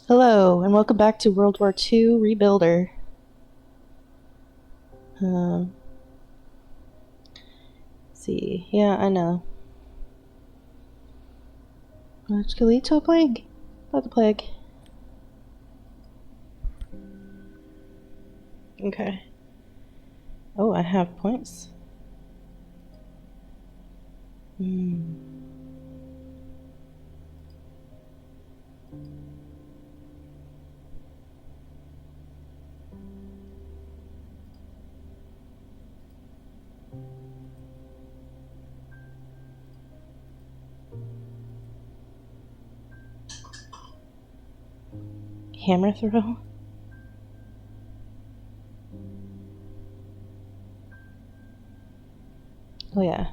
Hello, and welcome back to WW2 Rebuilder. Let's see. Yeah, I know. Which could lead to a plague. Not the plague. Okay. Oh, I have points. Hammer throw? Oh, yeah.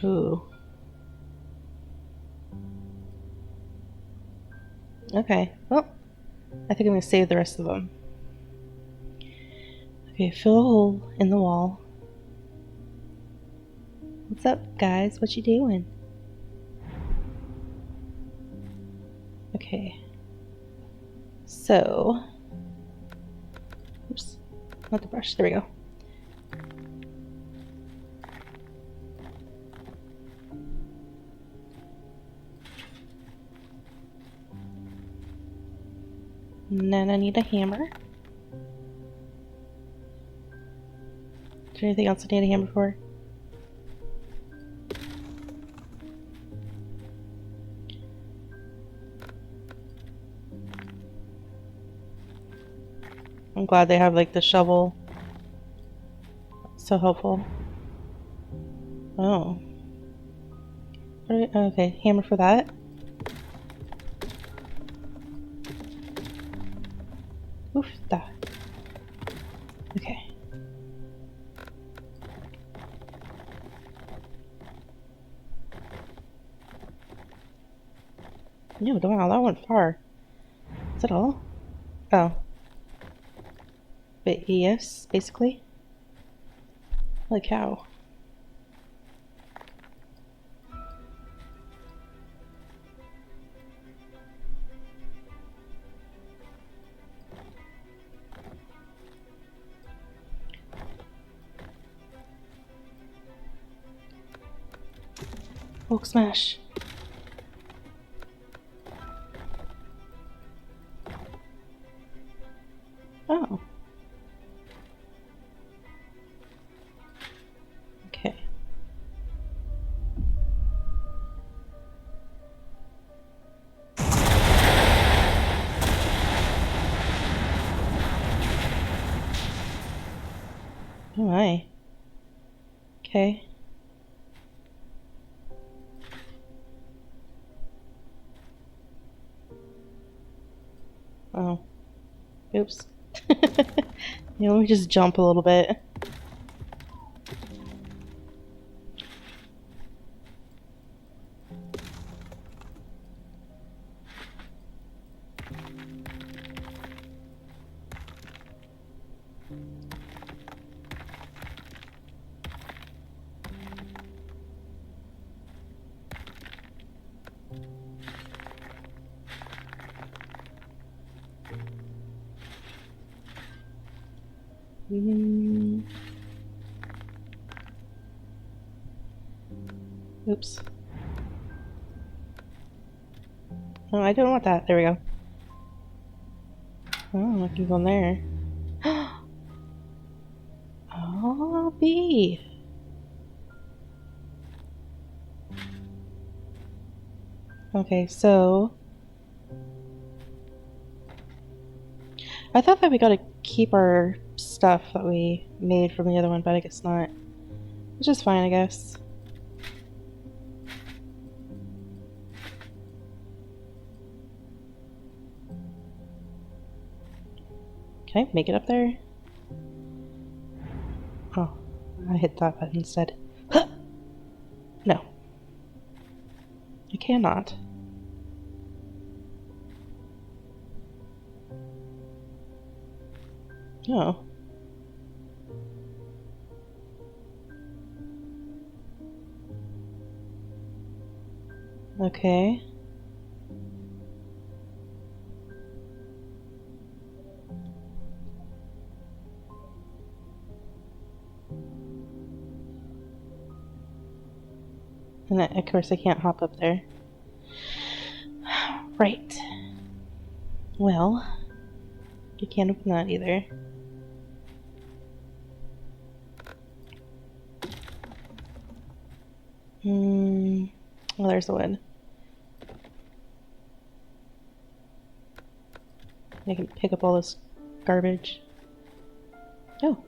Ooh. Okay. Well, I think I'm gonna save the rest of them. Okay, fill a hole in the wall. What's up, guys? What you doing? Okay. So... Oops. Not the brush. There we go. And then I need a hammer. Is there anything else I need a hammer for? I'm glad they have like the shovel. So helpful. Oh. Okay, hammer for that. Oof, that. Okay. No, wow, that went far. Is that all? Oh. But yes, basically. Holy cow. Hulk smash. Oh. Okay. Oh my. Okay. Oh. Oops. Yeah, let me just jump a little bit. Oops. Oh, I don't want that. There we go. Oh, I can go in there. Oh, bee. Okay, so... I thought that we gotta keep our stuff that we made from the other one, but I guess not. Which is fine, I guess. Can I make it up there? Oh, I hit that button instead. No. I cannot. Oh. Okay. And of course I can't hop up there. Right. Well, you can't open that either. Well, there's the wood. I can pick up all this garbage. Oh.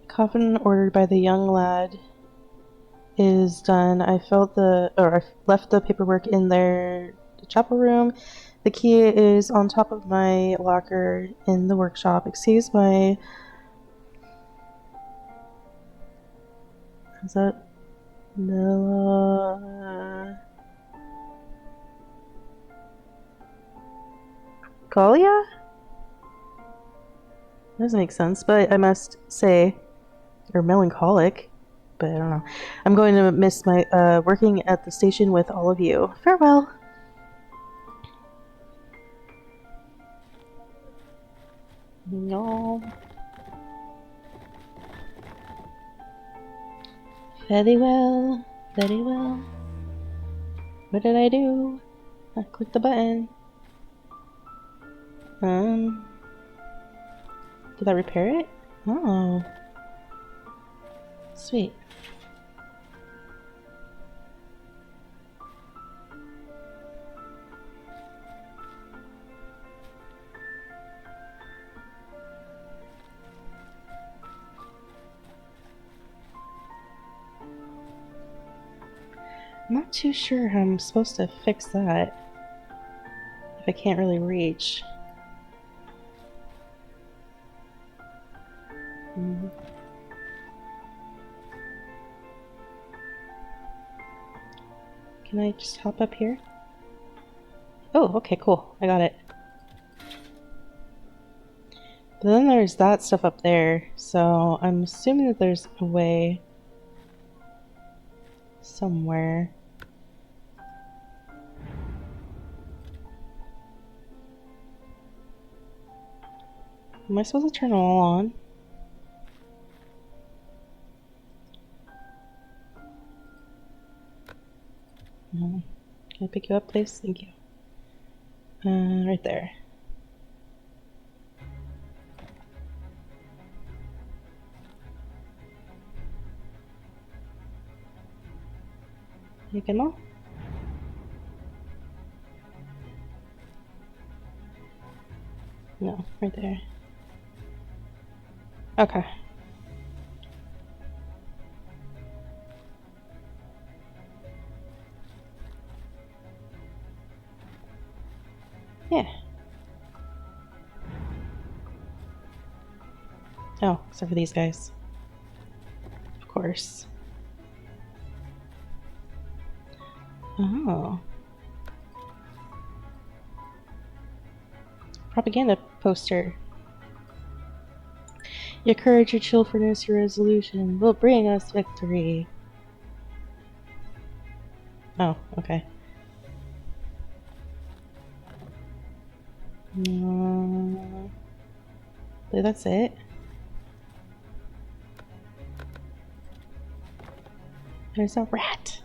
Coffin ordered by the young lad is done. I left the paperwork in the chapel room. The key is on top of my locker in the workshop. Excuse my... Is that... No... Kalia? That doesn't make sense, but I must say... Or melancholic. But I don't know. I'm going to miss my working at the station with all of you. Farewell. No. Very well. Very well. What did I do? I clicked the button. Did that repair it? Oh. Sweet. I'm not too sure how I'm supposed to fix that. If I can't really reach. Can I just hop up here? Oh, okay, cool. I got it. But then there's that stuff up there, so I'm assuming that there's a way somewhere. Am I supposed to turn it all on? No. Can I pick you up, please? Thank you. Right there. You can all? No, right there. Okay. Yeah. Oh, except for these guys. Of course. Oh. Propaganda poster. Your courage, your cheerfulness, your resolution will bring us victory. Oh, okay. That's it. There's a rat.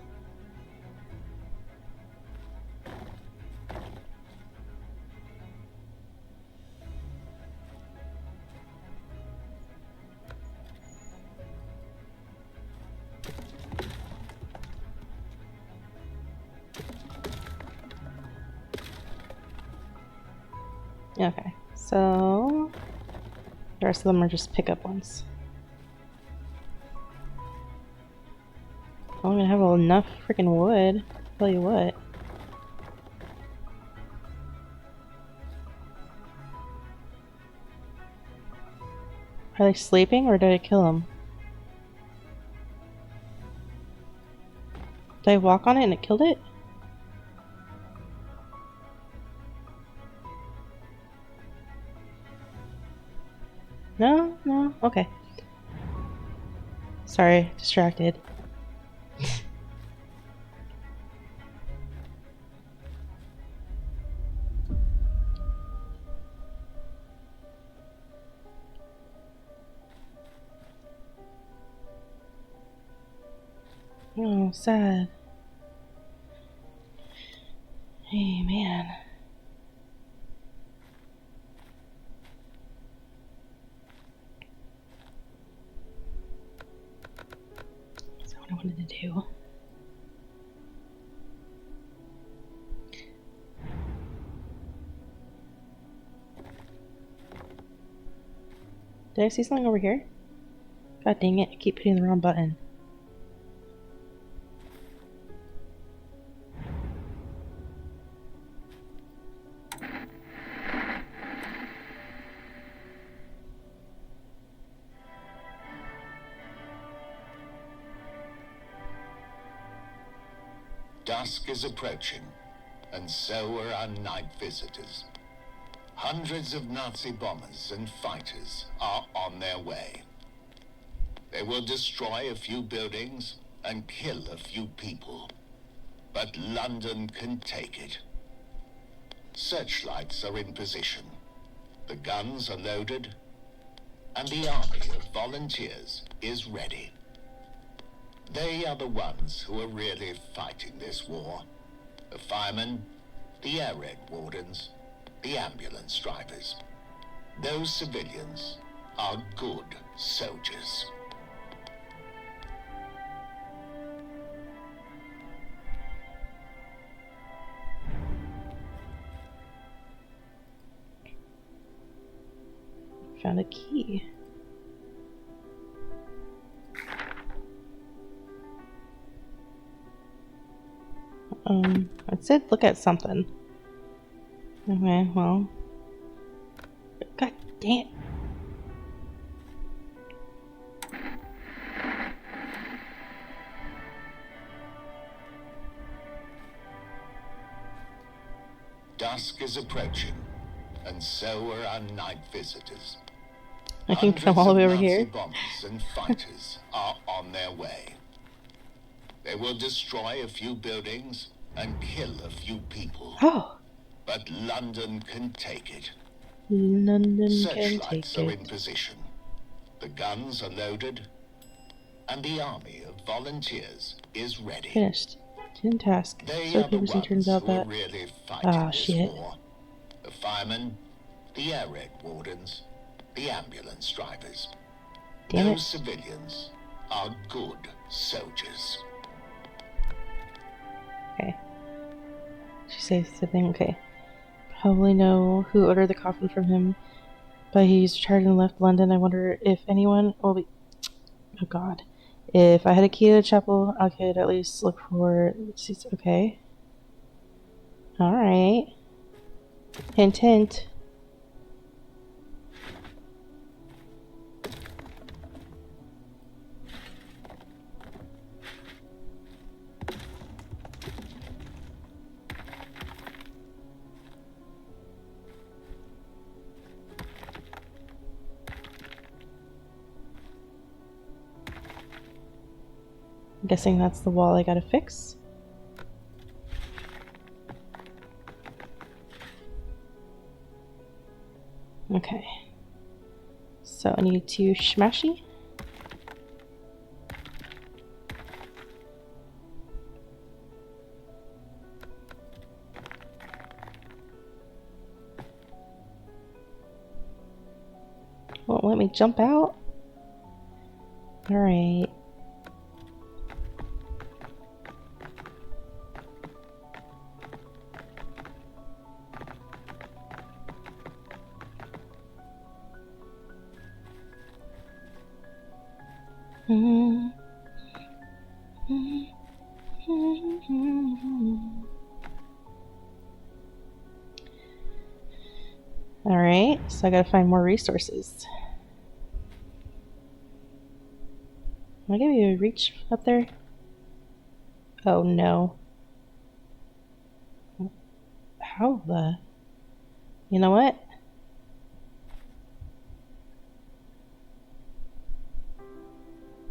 Okay, so the rest of them are just pickup ones. I'm gonna have enough freaking wood. Tell you what. Are they sleeping or did I kill them? Did I walk on it and it killed it? No? No? Okay. Sorry, distracted. Oh, sad. Hey, man. That's not what I wanted to do. Did I see something over here? God dang it, I keep hitting the wrong button. Dusk is approaching, and so are our night visitors. Hundreds of Nazi bombers and fighters are on their way. They will destroy a few buildings and kill a few people. But London can take it. Searchlights are in position. The guns are loaded, and the army of volunteers is ready. They are the ones who are really fighting this war. The firemen, the air raid wardens, the ambulance drivers. Those civilians are good soldiers. Found a key. It said look at something. Okay, well. God damn. Dusk is approaching, and so are our night visitors. I can come all the way over here. Nazi bombers and fighters are on their way. They will destroy a few buildings and kill a few people. Oh. But London can take it. London can Searchlights take are it. in position. The guns are loaded, and the army of volunteers is ready. Finished. 10 task. They So are the people ones turns out who are that. really fighting Ah, this shit. war. The firemen, the air raid wardens, the ambulance drivers. Damn Those it. civilians are good soldiers. Okay. She says the thing. Okay. Probably know who ordered the coffin from him, but he's retired and left London. I wonder if anyone will be. Oh god. If I had a key to the chapel, I could at least look for. Okay. Alright. Hint, hint. I'm guessing that's the wall I gotta fix. Okay. So I need to smashy. Won't let me jump out. Alright. Alright, so I gotta find more resources. Am I gonna be able to reach up there? Oh no. How the... You know what?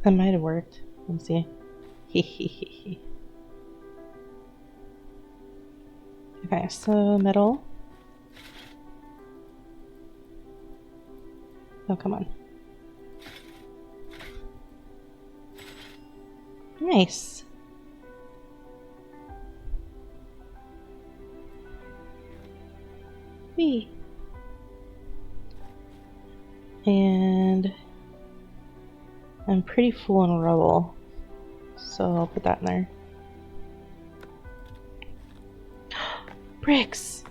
That might have worked. Let's see. Hehehehe. Okay, so metal. Oh, come on. Nice. Whee. And I'm pretty full on rubble, so I'll put that in there. Bricks!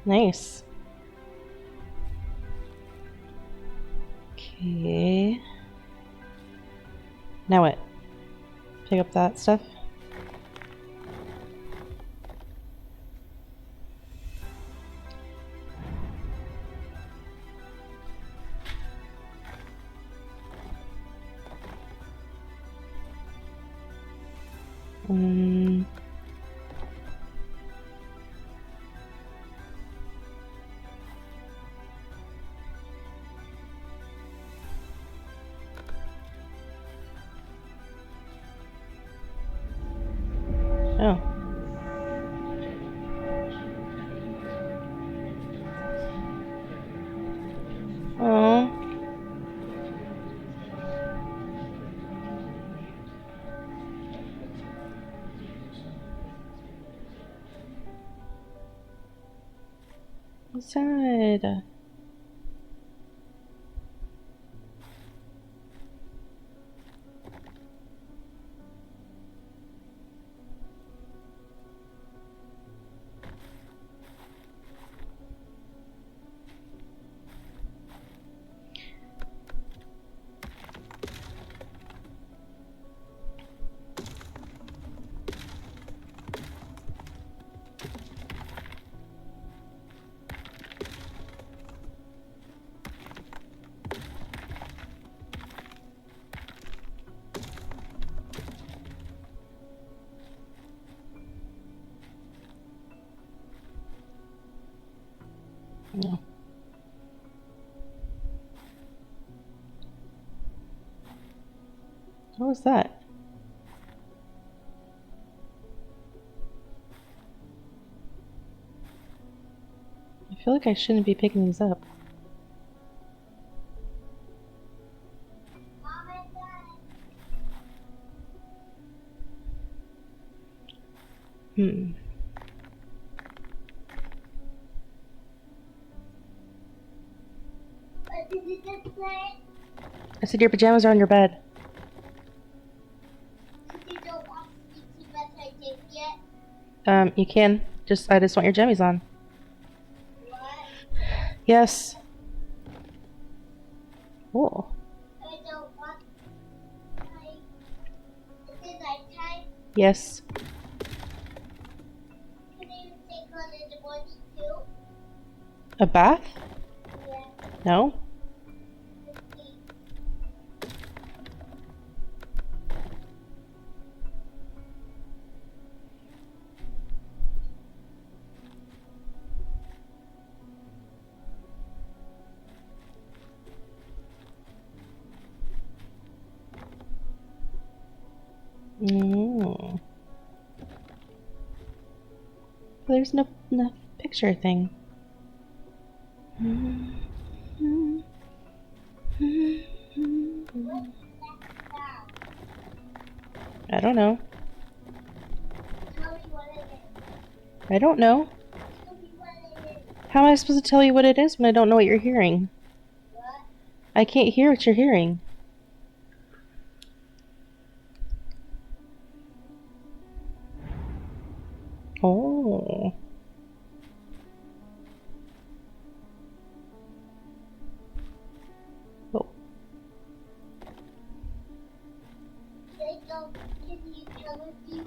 Nice. Okay. Now what? Pick up that stuff? Oh. Oh. Sad. No. What was that? I feel like I shouldn't be picking these up. Hmm. What did you just say? I said your pajamas are on your bed. You don't want to see best I take yet? You can. I just want your jammies on. What? Yes. Cool. I don't want I is it nighttime? Yes. Can I take one in the morning too? A bath? Yeah. No. Okay. Mm. There's no picture thing. I don't know. Tell me what it is. I don't know. Tell me what it is. How am I supposed to tell you what it is when I don't know what you're hearing? What? I can't hear what you're hearing. Oh. Can you come with me?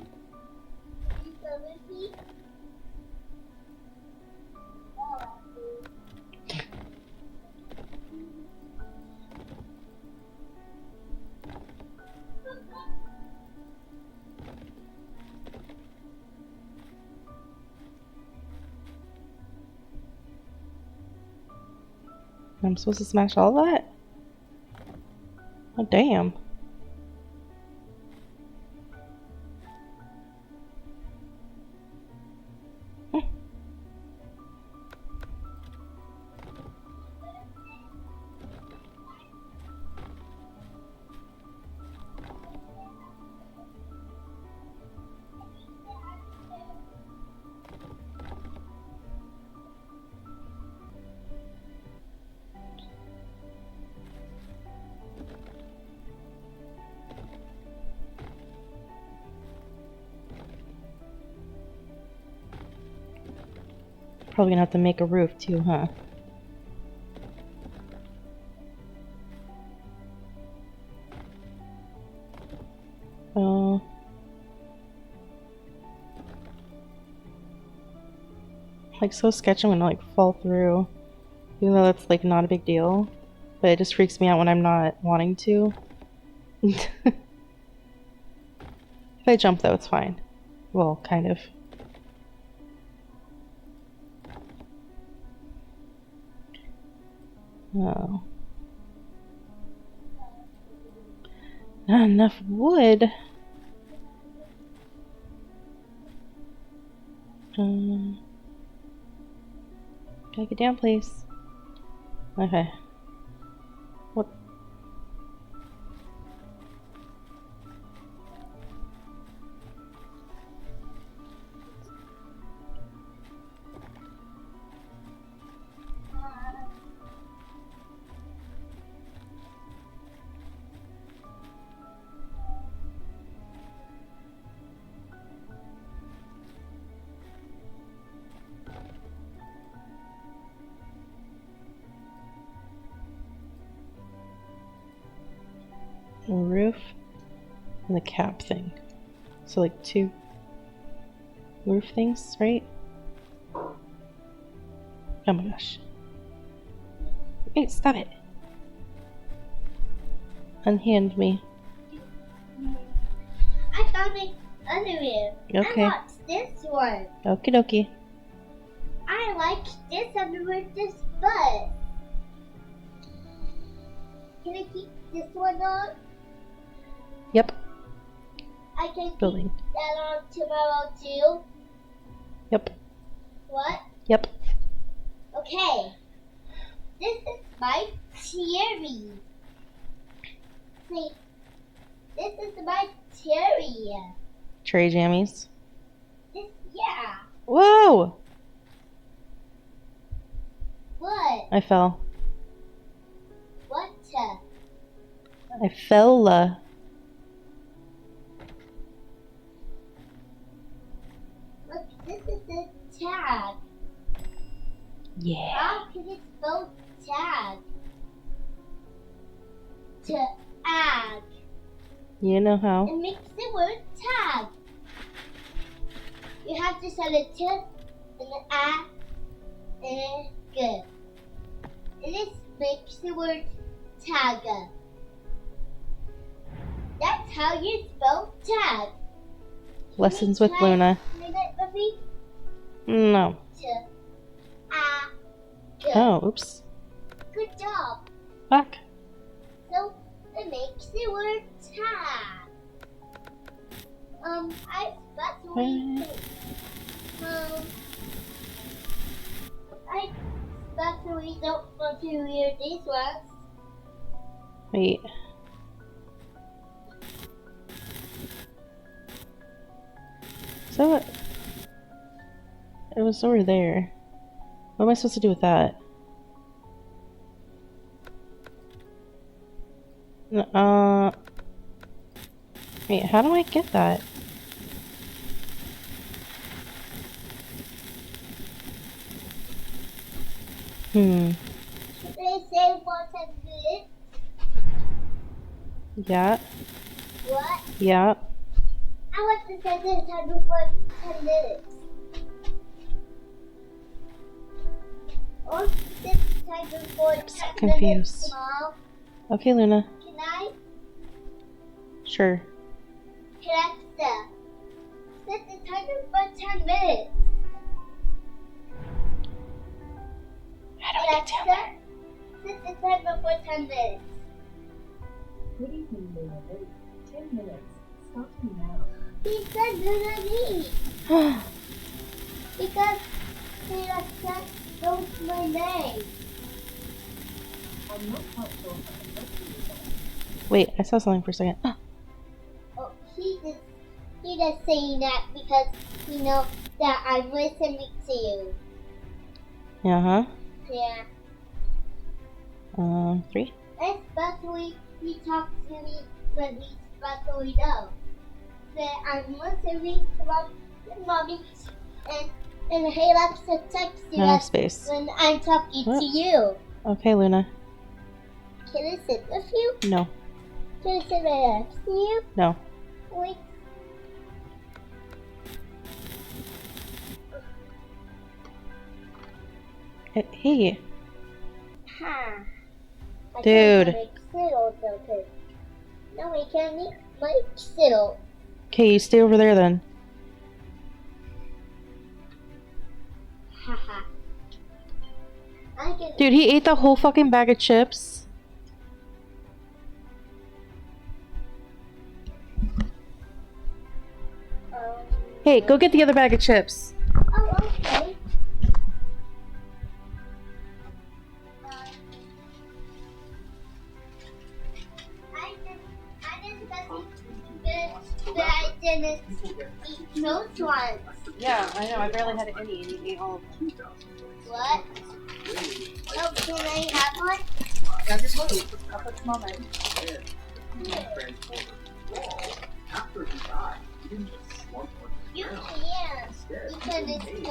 Can you come with me? I'm supposed to smash all that? Oh, damn. Probably gonna have to make a roof too, huh? Oh. Like, so sketchy when I like fall through. Even though that's like not a big deal. But it just freaks me out when I'm not wanting to. If I jump though, it's fine. Well, kind of. Oh. Not enough wood. Gotta get down, please. Okay. What? A roof and the cap thing. So like 2 roof things, right? Oh my gosh. Hey, stop it. Unhand me. I found my underwear. Okay. I want this one. Okie dokie. I like this underwear, this butt. Can I keep this one on? Yep. I can keep Building. that on tomorrow too. Yep. What? Yep. Okay. This is my cherry. Wait. This is my cherry. Cherry jammies. This, yeah. Whoa! What? I fell. What? I fell. Look, this is the tag. Yeah. How can it spell tag? Tag. You know how. It makes the word tag. You have to set a t and an a and a g. And this makes the word tag. That's how you spell tag. Lessons with Luna. Say that with me? No. G. Oh, oops. Good job. Back. So it makes the word tag. I especially I especially don't want to wear these ones. Wait. So it was over there. What am I supposed to do with that? Wait, how do I get that? Should I say what I did? Yeah. What? Yeah. I want to set the timer for 10 minutes. Or set the timer for 10 so confused. minutes, Mom. Okay, Luna. Can I? Sure. Alexa, set the timer for 10 minutes. How do I get down there? Set the timer for 10 minutes. Good evening, Luna. Wait 10 minutes. Starting now. He said Luna me. Because Alexa knows my name. I'm not quite sure if I can help you with that. Wait, I saw something for a second. Oh, he just saying that because he knows that I'm listening to you. Uh-huh. Yeah. 3. Especially he talks to me when he's especially know that I'm listening to mommy and he likes to text you Not enough space. when I'm talking What? to you. Okay, Luna. Can I sit with you? No. Can I sit right next to you? No. Wait. Hey. Ha. I Dude. can't make siddle though, 'cause no, we can't make siddle. Okay, you stay over there then. Haha. I can. Dude, he ate the whole fucking bag of chips. Hey, go get the other bag of chips. Oh, okay. I didn't eat those ones. Yeah, I know. I barely had any, and you ate all of them. What? Oh, can I have one? Yeah, just wait. I'll put some on there. You can. You can just put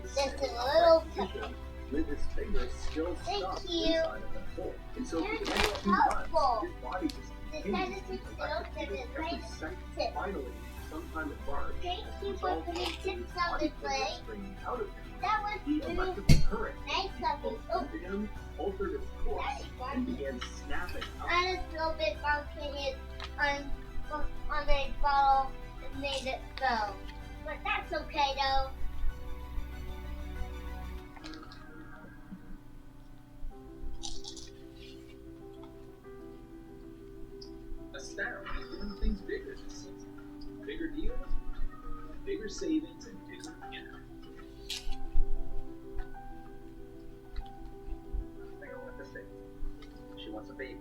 just a little cup. with his fingers still Thank stuck you. inside of the hole. And so You're for the next so 2 months, helpful. his body just The continues tennis to is collect still every different. second. Tip. Finally, sometime in March, Thank you as a for result putting of tips his on body the plate. springing out of him, That was the really electrical current nice of you. Oh, to him altered its course that's and funny. began snapping up. I just a little bit bumpy on a ball that made it go. But that's okay though. Astound is doing things bigger this season. Bigger deals, bigger savings, and bigger impact. Hang on with this thing. She wants a baby.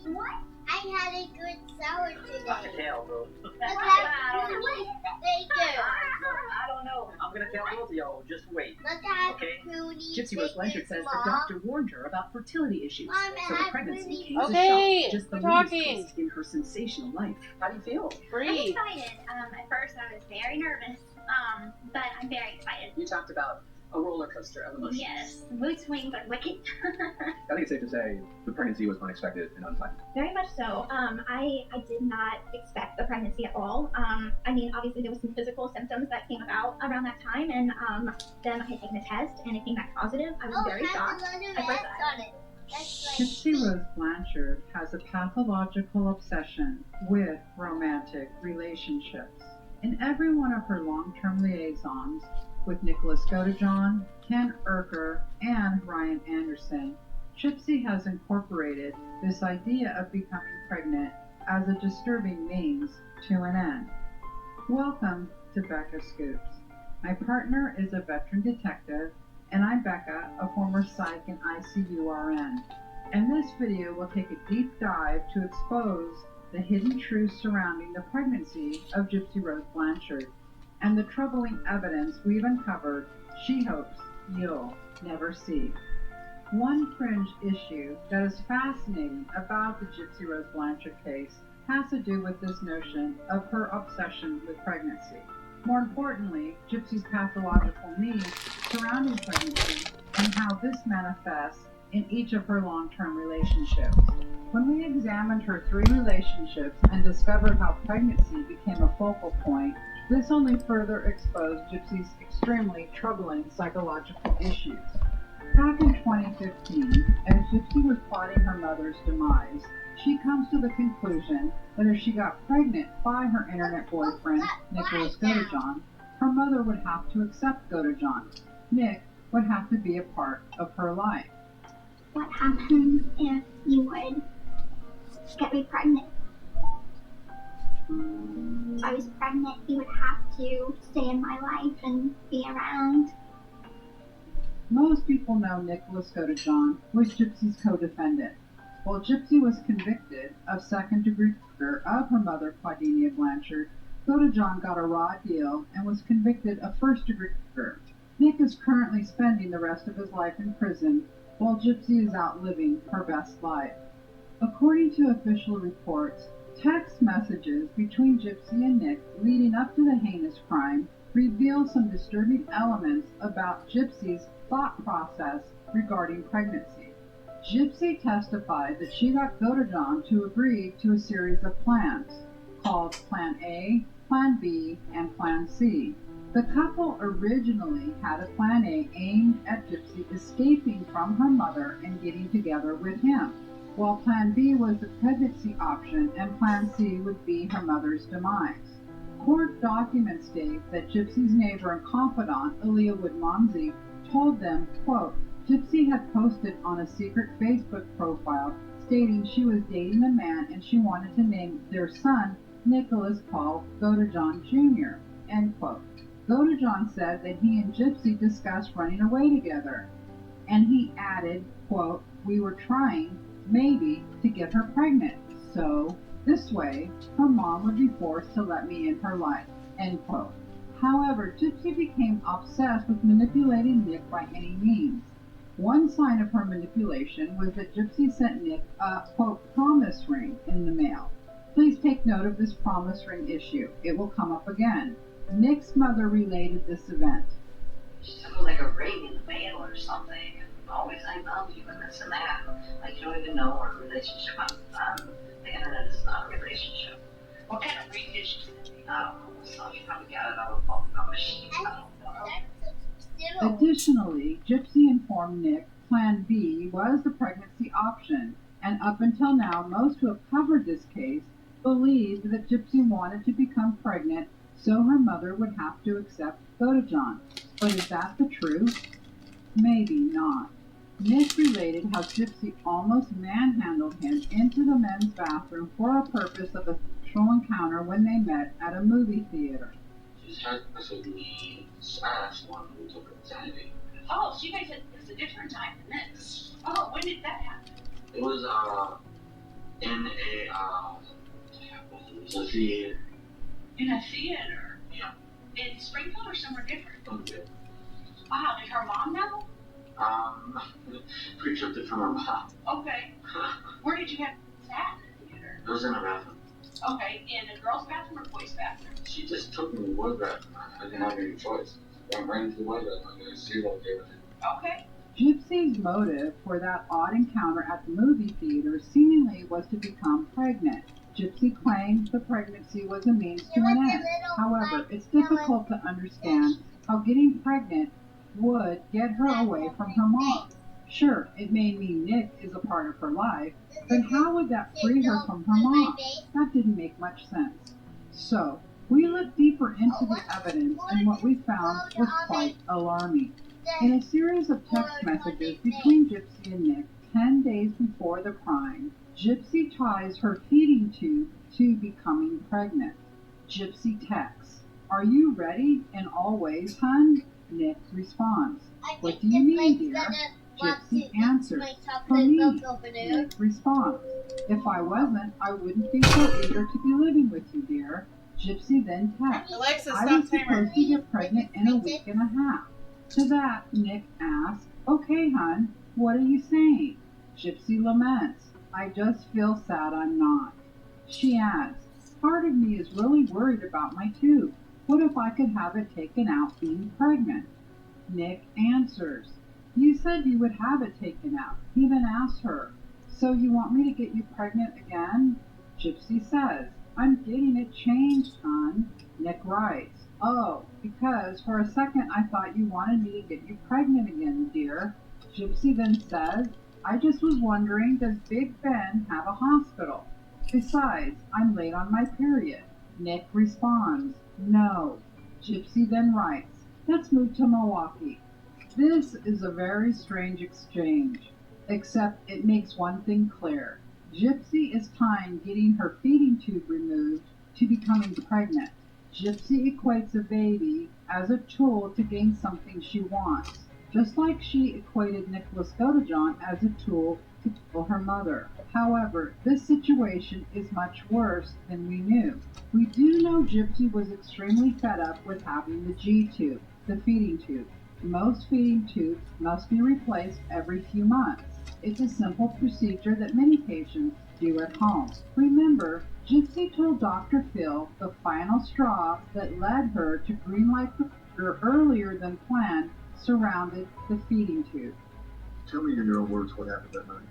What? I had a good sour I can today. tell, bro. But that's really bigger. I don't know. I'm gonna tell both of y'all. Just wait. Look at Okay. Rooney. Gypsy Rose Blanchard says the doctor warned her about fertility issues, Mom, so the I pregnancy really- came as a Okay, shock, just the we're latest talking. twist in her sensational life. How do you feel? I'm Free. excited. At first I was very nervous, but I'm very excited. You talked about a roller coaster of emotions. Yes, mood swings are wicked. I think it's safe to say the pregnancy was unexpected and unplanned. Very much so. I did not expect the pregnancy at all. I mean, obviously there was some physical symptoms that came about around that time, and then I had taken a test and it came back positive. I was Oh, very has shocked. a little at first S on it. That's like Gypsy Rose Blanchard has a pathological obsession with romantic relationships. In every one of her long-term liaisons with Nicholas Godejohn, Ken Erker, and Ryan Anderson, Gypsy has incorporated this idea of becoming pregnant as a disturbing means to an end. Welcome to Becca Scoops. My partner is a veteran detective, and I'm Becca, a former psych and ICU RN. And this video will take a deep dive to expose the hidden truths surrounding the pregnancy of Gypsy Rose Blanchard and the troubling evidence we've uncovered she hopes you'll never see. One fringe issue that is fascinating about the Gypsy Rose Blanchard case has to do with this notion of her obsession with pregnancy. More importantly, Gypsy's pathological needs surrounding pregnancy and how this manifests in each of her long-term relationships. When we examined her 3 relationships and discovered how pregnancy became a focal point, this only further exposed Gypsy's extremely troubling psychological issues. Back in 2015, as Gypsy was plotting her mother's demise, she comes to the conclusion that if she got pregnant by her internet boyfriend, Nicholas Godejohn, her mother would have to accept Godejohn. Nick would have to be a part of her life. What happens if you would get me pregnant? If I was pregnant, you would have to stay in my life and be around. Most people know Nicholas Godejohn was Gypsy's co-defendant. While Gypsy was convicted of second-degree murder of her mother, Claudinia Blanchard, Godejohn got a raw deal and was convicted of first-degree murder. Nick is currently spending the rest of his life in prison, while Gypsy is out living her best life. According to official reports, text messages between Gypsy and Nick leading up to the heinous crime reveal some disturbing elements about Gypsy's thought process regarding pregnancy. Gypsy testified that she got Godejohn to agree to a series of plans, called Plan A, Plan B, and Plan C. The couple originally had a Plan A aimed at Gypsy escaping from her mother and getting together with him, while Plan B was the pregnancy option and Plan C would be her mother's demise. Court documents state that Gypsy's neighbor and confidant, Aaliyah Wood-Momsey, told them, quote, Gypsy had posted on a secret Facebook profile stating she was dating a man and she wanted to name their son Nicholas Paul Godejohn Jr., end quote. Godejohn said that he and Gypsy discussed running away together, and he added, quote, we were trying, maybe, to get her pregnant, so this way her mom would be forced to let me in her life, end quote. However, Gypsy became obsessed with manipulating Nick by any means. One sign of her manipulation was that Gypsy sent Nick a, quote, promise ring in the mail. Please take note of this promise ring issue. It will come up again. Nick's mother related this event. She took me like a ring in the mail or something. Always I love you and this and that. Like you don't even know our relationship on the internet is not a relationship. What kind of ring did she send me? I don't know. So she probably got it out of a machine. I don't know. Additionally, Gypsy informed Nick Plan B was the pregnancy option, and up until now, most who have covered this case believed that Gypsy wanted to become pregnant so her mother would have to accept Godejohn. But is that the truth? Maybe not. Nick related how Gypsy almost manhandled him into the men's bathroom for a purpose of a sexual encounter when they met at a movie theater. She's had this with me ass one who took insanity. Oh, so you guys had this a different time than this. Oh, when did that happen? It was in a theater. In a theater? Yeah. In Springfield or somewhere different? Okay. Wow, did her mom know? Pretty sure from her mom. Okay. Where did you have that in the theater? It was in a bathroom. Okay, in a girl's bathroom or boys' bathroom? She just took me to the boys' bathroom. I didn't have any choice. I went right into the boys' bathroom. I'm going to see what they were doing. Okay. Gypsy's motive for that odd encounter at the movie theater seemingly was to become pregnant. Gypsy claimed the pregnancy was a means to an end. However, it's difficult to understand how getting pregnant would get her away from her mom. Sure, it may mean Nick is a part of her life, but how would that free her from her mom? That didn't make much sense. So, we looked deeper into the evidence, and what we found was quite alarming. In a series of text messages between Gypsy and Nick 10 days before the crime, Gypsy ties her feeding tube to becoming pregnant. Gypsy texts, "Are you ready in all ways, hun?" Nick responds, "What do you mean, dear?" Gypsy answers, "For me." Nick responds, "If I wasn't, I wouldn't be so eager to be living with you, dear." Gypsy then texts, Alexa, "I stop was timer. supposed to get pregnant in a week and a half." To that, Nick asks, "Okay, hun, what are you saying?" Gypsy laments, "I just feel sad I'm not." She adds, "Part of me is really worried about my tube. What if I could have it taken out being pregnant?" Nick answers, "You said you would have it taken out." He then asks her, So you want me to get you pregnant again? Gypsy says, I'm getting it changed, hon. Nick writes, oh, because for a second I thought you wanted me to get you pregnant again, dear. Gypsy then says, I just was wondering, does Big Ben have a hospital? Besides, I'm late on my period. Nick responds, no. Gypsy then writes, let's move to Milwaukee. This is a very strange exchange, except it makes one thing clear. Gypsy is tying getting her feeding tube removed to becoming pregnant. Gypsy equates a baby as a tool to gain something she wants, just like she equated Nicholas Godejohn as a tool to kill her mother. However, this situation is much worse than we knew. We do know Gypsy was extremely fed up with having the G-tube, the feeding tube. Most feeding tubes must be replaced every few months. It's a simple procedure that many patients do at home. Remember, Gypsy told Dr. Phil the final straw that led her to greenlight the procedure earlier than planned surrounded the feeding tube. Tell me in your own words what happened that night.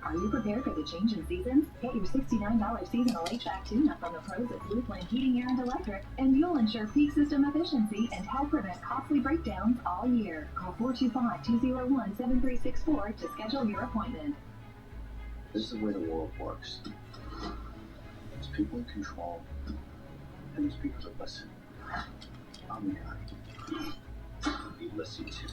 Are you prepared for the change in seasons? Get your $69 seasonal HVAC tune-up from the pros at Blue Flame Heating, Air, and Electric, and you'll ensure peak system efficiency and help prevent costly breakdowns all year. Call 425-201-7364 to schedule your appointment. This is the way the world works. There's people in control, and there's people that listen. I'm the guy you listen to.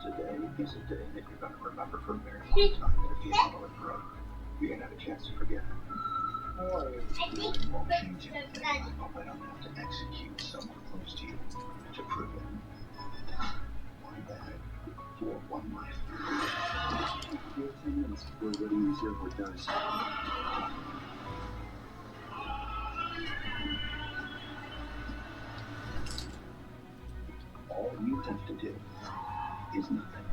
Today is a day that you're going to remember for a very long time, and if you follow it forever, you're going to have a chance to forget it. I think It won't change anything. I hope I don't have to execute someone close to you to prove it. One bag for one life. Give 10 minutes before the wedding is here, we're done. All you have to do is nothing.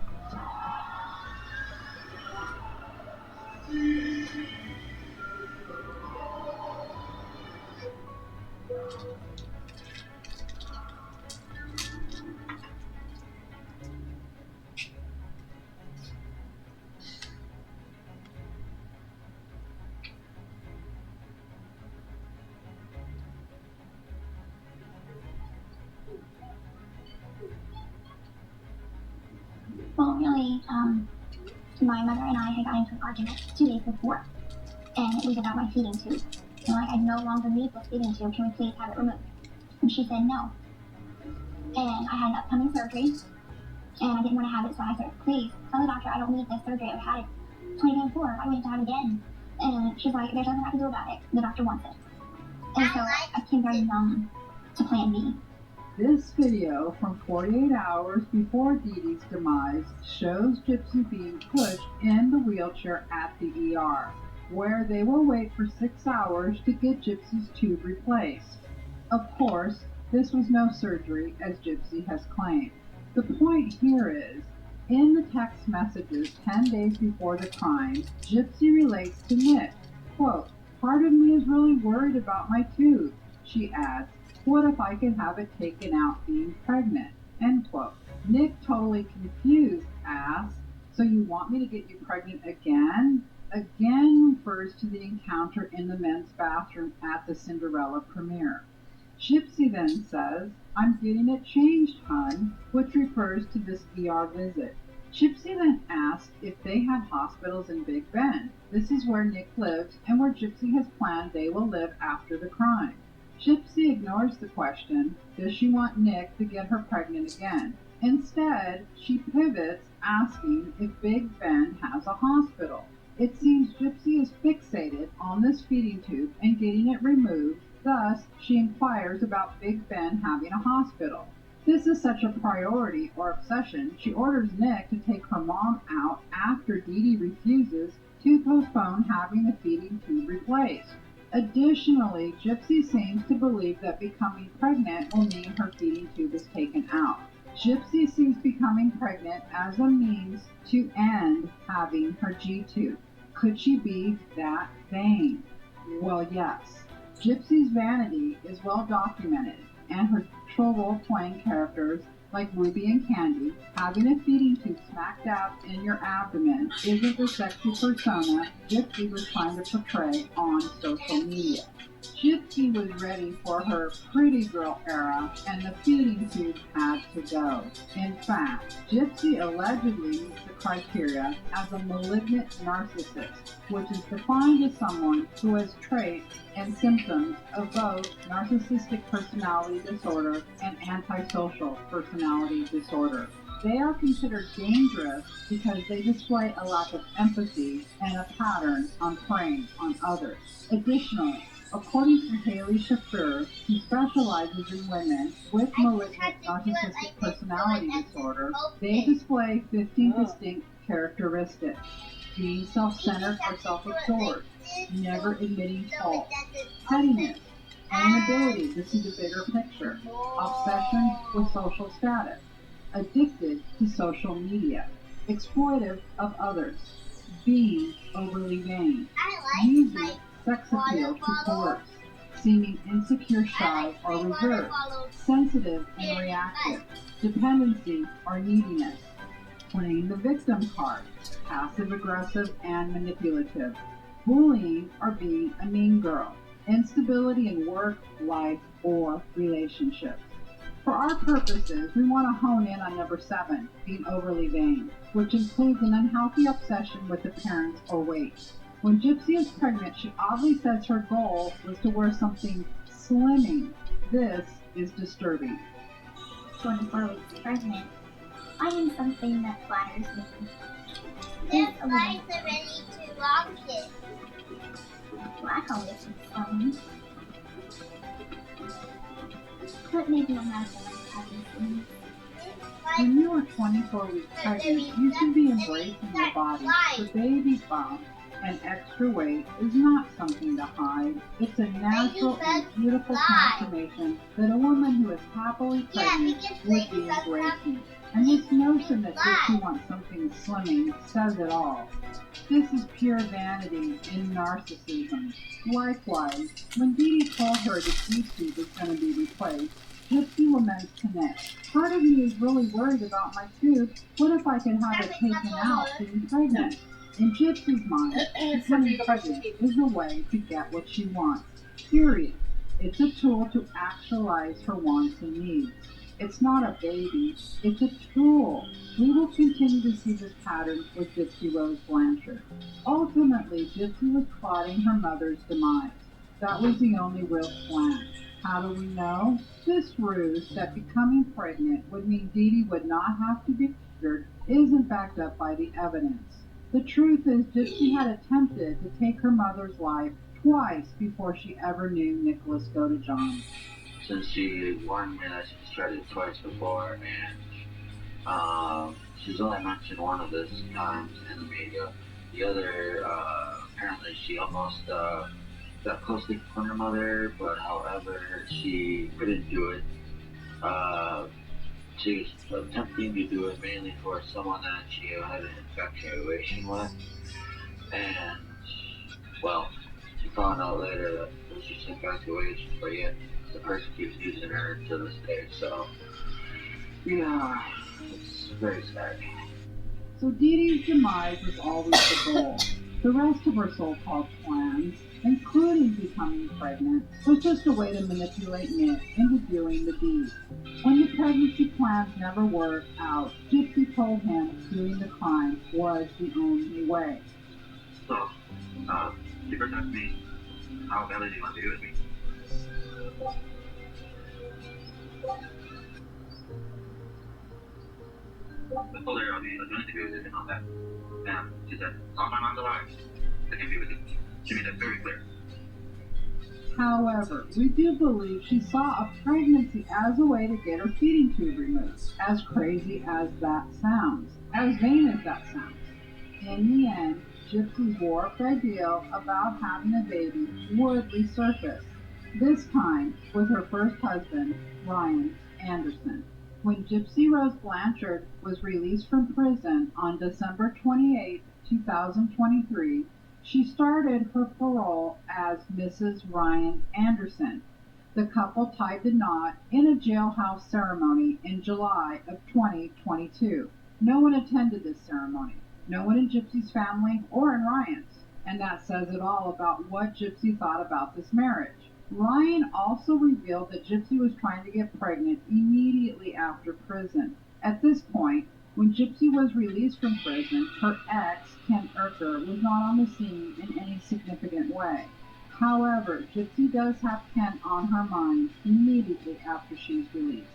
Well, really, my mother and I had gotten into an argument 2 days before, and it was about my feeding tube. And like, I no longer need this feeding tube. Can we please have it removed? And she said no. And I had an upcoming surgery, and I didn't want to have it, so I said, please, tell the doctor I don't need this surgery. I've had it 20 times before. Why do we have to have it again? And she's like, there's nothing I can do about it. The doctor wants it. And so I became very numb to Plan B. This video from 48 hours before Dee Dee's demise shows Gypsy being pushed in the wheelchair at the ER, where they will wait for 6 hours to get Gypsy's tube replaced. Of course, this was no surgery, as Gypsy has claimed. The point here is, in the text messages 10 days before the crime, Gypsy relates to Nick, quote, part of me is really worried about my tube. She adds, what if I could have it taken out being pregnant? End quote. Nick, totally confused, asks, so you want me to get you pregnant again? Again refers to the encounter in the men's bathroom at the Cinderella premiere. Gypsy then says, I'm getting it changed, hon, which refers to this ER visit. Gypsy then asks if they have hospitals in Big Bend. This is where Nick lives and where Gypsy has planned they will live after the crime. Gypsy ignores the question, does she want Nick to get her pregnant again? Instead, she pivots, asking if Big Ben has a hospital. It seems Gypsy is fixated on this feeding tube and getting it removed, thus she inquires about Big Ben having a hospital. This is such a priority or obsession, she orders Nick to take her mom out after Dee Dee refuses to postpone having the feeding tube replaced. Additionally, Gypsy seems to believe that becoming pregnant will mean her feeding tube is taken out. Gypsy sees becoming pregnant as a means to end having her G-tube. Could she be that vain? Well, yes. Gypsy's vanity is well documented, and her troll role-playing characters like Ruby and Candy, having a feeding tube smack dab in your abdomen isn't the sexy persona Gypsy was trying to portray on social media. Gypsy was ready for her pretty girl era, and the feeding tube had to go. In fact, Gypsy allegedly meets the criteria as a malignant narcissist, which is defined as someone who has traits and symptoms of both narcissistic personality disorder and antisocial personality disorder. They are considered dangerous because they display a lack of empathy and a pattern on preying on others. Additionally, according to Haley Shaffer, who specializes in women with malignant narcissistic personality disorder, they display 15 distinct characteristics: being self-centered or self-absorbed, never admitting fault, pettiness, inability to see the bigger picture, obsession with social status, addicted to social media, exploitive of others, being overly vain, using sex appeal to coerce, seeming insecure, shy, or reserved, sensitive and reactive, dependency or neediness, playing the victim card, passive aggressive and manipulative, bullying or being a mean girl, instability in work, life, or relationships. For our purposes, we want to hone in on number 7, being overly vain, which includes an unhealthy obsession with appearance or weight. When Gypsy is pregnant, she oddly says her goal was to wear something slimming. This is disturbing. 24 weeks pregnant, finding something that flatters me. This guy's ready to rock it. Well, I can always be slimming. But maybe I'm not the one having things. When you are 24 weeks pregnant, you should be embracing your body. The baby bump and extra weight is not something to hide. It's a natural and beautiful transformation that a woman who is happily pregnant would be embracing. And this notion that Gypsy wants something slimming says it all. This is pure vanity and narcissism. Likewise, when Dee Dee told her the G-tube was going to be replaced, Gypsy laments to Nick. Part of me is really worried about my tube. What if I can have it taken out being pregnant? In Gypsy's mind, becoming pregnant is a way to get what she wants. Period. It's a tool to actualize her wants and needs. It's not a baby, it's a tool. We will continue to see this pattern with Gypsy Rose Blanchard. Ultimately, Gypsy was plotting her mother's demise. That was the only real plan. How do we know? This ruse that becoming pregnant would mean Dee Dee would not have to be murdered isn't backed up by the evidence. The truth is, Gypsy had attempted to take her mother's life twice before she ever knew Nicholas Godejohn. Since she warned me that she's tried it twice before, and she's only mentioned one of those times in the media. The other, apparently she almost got close to her mother, but however, she couldn't do it. She was attempting to do it mainly for someone that she had an infatuation with, and, well, she found out later that she's infatuation, but yet the person keeps using her to this day, so, yeah, it's very sad. So Dee Dee's demise was always the goal. The rest of her so-called plans, including becoming pregnant, was just a way to manipulate Nick into doing the deed. When the pregnancy plans never worked out, Gypsy told him doing the crime was the only way. So, you protect me. How badly do you want to do with me? I told her I'll be doing the interviews and all that. And she said, as long as my mom's alive, I can be with you. She made that very clear. However, we do believe she saw a pregnancy as a way to get her feeding tube removed, as crazy as that sounds, as vain as that sounds. In the end, Gypsy's warped ideal about having a baby would resurface, this time with her first husband, Ryan Anderson. When Gypsy Rose Blanchard was released from prison on December 28, 2023, she started her parole as Mrs. Ryan Anderson. The couple tied the knot in a jailhouse ceremony in July of 2022. No one attended this ceremony. No one in Gypsy's family or in Ryan's. And that says it all about what Gypsy thought about this marriage. Ryan also revealed that Gypsy was trying to get pregnant immediately after prison. At this point, when Gypsy was released from prison, her ex, Ken Urker, was not on the scene in any significant way. However, Gypsy does have Ken on her mind immediately after she's released.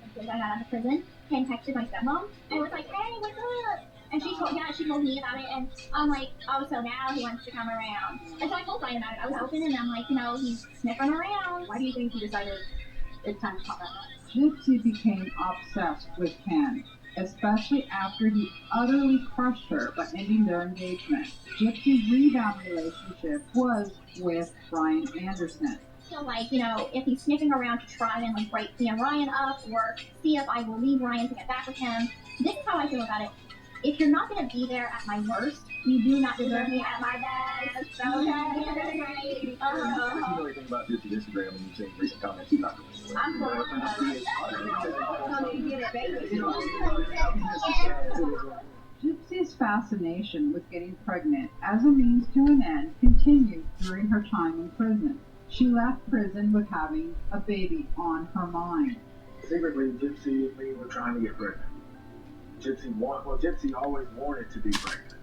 As soon as I got out of prison, Ken texted my stepmom and was like, "Hey, what's up?" And she told me about it, and I'm like, "Oh, so now he wants to come around." And so I told Ryan about it. I was open, and I'm like, he's sniffing around. Why do you think he decided it's time to pop out? Gypsy became obsessed with Ken, especially after he utterly crushed her by ending their engagement. Gypsy's rebound relationship was with Ryan Anderson. So, if he's sniffing around to try and, break me and Ryan up or see if I will leave Ryan to get back with him, this is how I feel about it. If you're not going to be there at my worst, you do not deserve me at my best. Okay? You know anything about Gypsy's Instagram and you've seen recent comments you're not going to I'm Gypsy's fascination with getting pregnant as a means to an end continued during her time in prison. She left prison with having a baby on her mind. Secretly, Gypsy and me were trying to get pregnant. Gypsy always wanted to be pregnant.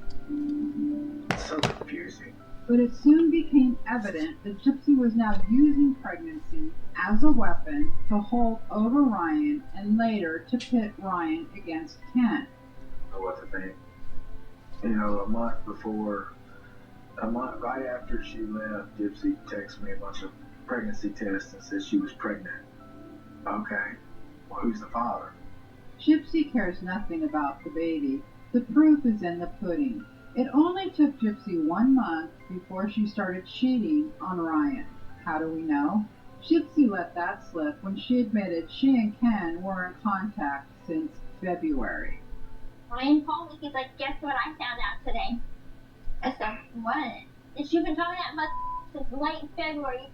It's so confusing. But it soon became evident that Gypsy was now using pregnancy as a weapon to hold over Ryan and later to pit Ryan against Ken. I know what to think. A month right after she left, Gypsy texted me a bunch of pregnancy tests and said she was pregnant. Okay, well, who's the father? Gypsy cares nothing about the baby. The proof is in the pudding. It only took Gypsy 1 month before she started cheating on Ryan. How do we know? Gypsy let that slip when she admitted she and Ken were in contact since February. Ryan called me. He's like, "Guess what I found out today?" I said, "What?" "That you've been talking that since late February."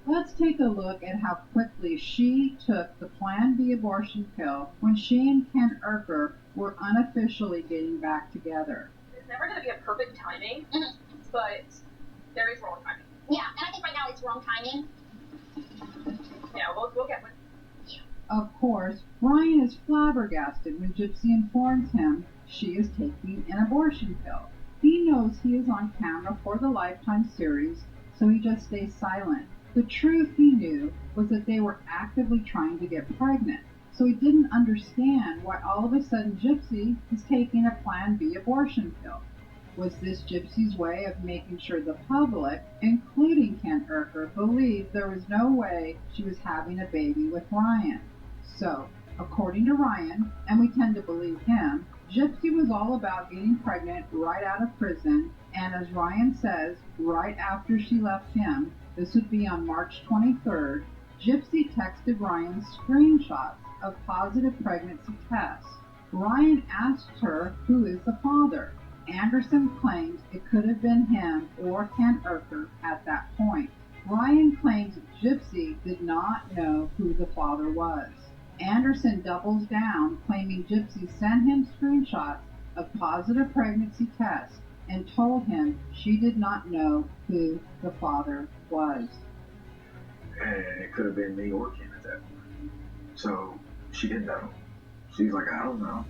Let's take a look at how quickly she took the Plan B abortion pill when she and Ken Urker were unofficially getting back together. It's never going to be a perfect timing, but there is wrong timing. Yeah, and I think right now it's wrong timing. Yeah, we'll get with. Of course, Ryan is flabbergasted when Gypsy informs him she is taking an abortion pill. He knows he is on camera for the Lifetime series, so he just stays silent. The truth he knew was that they were actively trying to get pregnant, so he didn't understand why all of a sudden Gypsy is taking a Plan B abortion pill. Was this Gypsy's way of making sure the public, including Ken Urker, believed there was no way she was having a baby with Ryan? So, according to Ryan, and we tend to believe him, Gypsy was all about getting pregnant right out of prison, and as Ryan says, right after she left him, this would be on March 23rd, Gypsy texted Ryan screenshots of positive pregnancy tests. Ryan asked her who is the father. Anderson claims it could have been him or Ken Urker at that point. Ryan claims Gypsy did not know who the father was. Anderson doubles down, claiming Gypsy sent him screenshots of positive pregnancy tests and told him she did not know who the father was. And it could have been me or Ken at that point. So she didn't know. She's like, I don't know.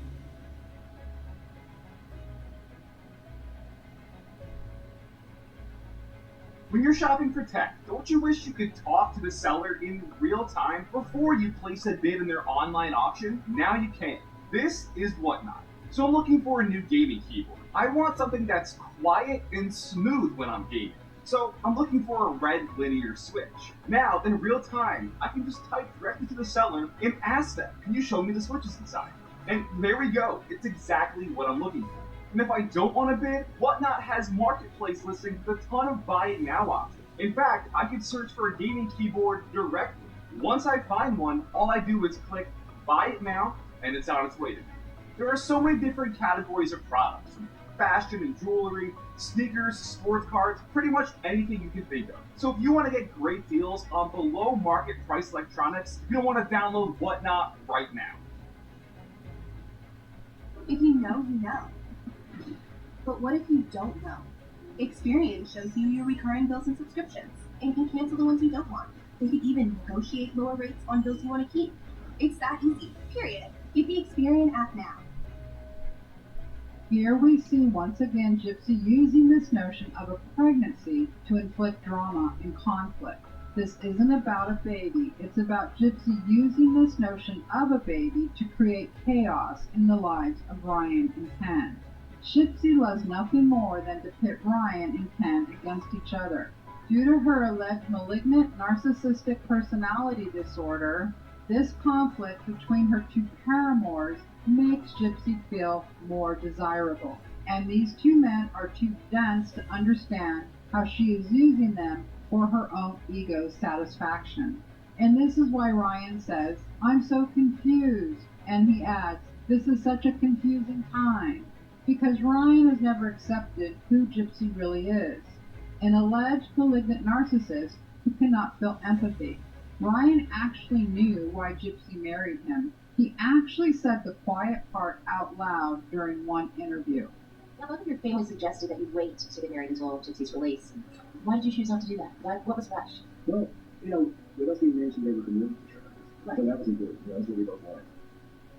When you're shopping for tech, don't you wish you could talk to the seller in real time before you place a bid in their online auction? Now you can. This is Whatnot. So I'm looking for a new gaming keyboard. I want something that's quiet and smooth when I'm gaming. So I'm looking for a red linear switch. Now, in real time, I can just type directly to the seller and ask them, can you show me the switches inside? And there we go. It's exactly what I'm looking for. And if I don't want to bid, Whatnot has marketplace listings with a ton of buy it now options. In fact, I could search for a gaming keyboard directly. Once I find one, all I do is click buy it now, and it's on its way to me. There are so many different categories of products, from fashion and jewelry, sneakers, sports cards, pretty much anything you can think of. So if you want to get great deals on below market price electronics, you're going to want to download Whatnot right now. If you know, you know. But what if you don't know? Experian shows you your recurring bills and subscriptions, and can cancel the ones you don't want. They can even negotiate lower rates on bills you want to keep. It's that easy, period. Get the Experian app now. Here we see once again Gypsy using this notion of a pregnancy to inflict drama and conflict. This isn't about a baby, it's about Gypsy using this notion of a baby to create chaos in the lives of Ryan and Ken. Gypsy loves nothing more than to pit Ryan and Ken against each other. Due to her alleged malignant narcissistic personality disorder, this conflict between her two paramours makes Gypsy feel more desirable. And these two men are too dense to understand how she is using them for her own ego satisfaction. And this is why Ryan says, "I'm so confused." And he adds, "This is such a confusing time." Because Ryan has never accepted who Gypsy really is. An alleged malignant narcissist who cannot feel empathy. Ryan actually knew why Gypsy married him. He actually said the quiet part out loud during one interview. Now, both of your family suggested that you wait to get married until Gypsy's release. Why did you choose not to do that? What was rushed? Well, with us being married, she was able to live with each other. Right. So that was important. That's what we both wanted.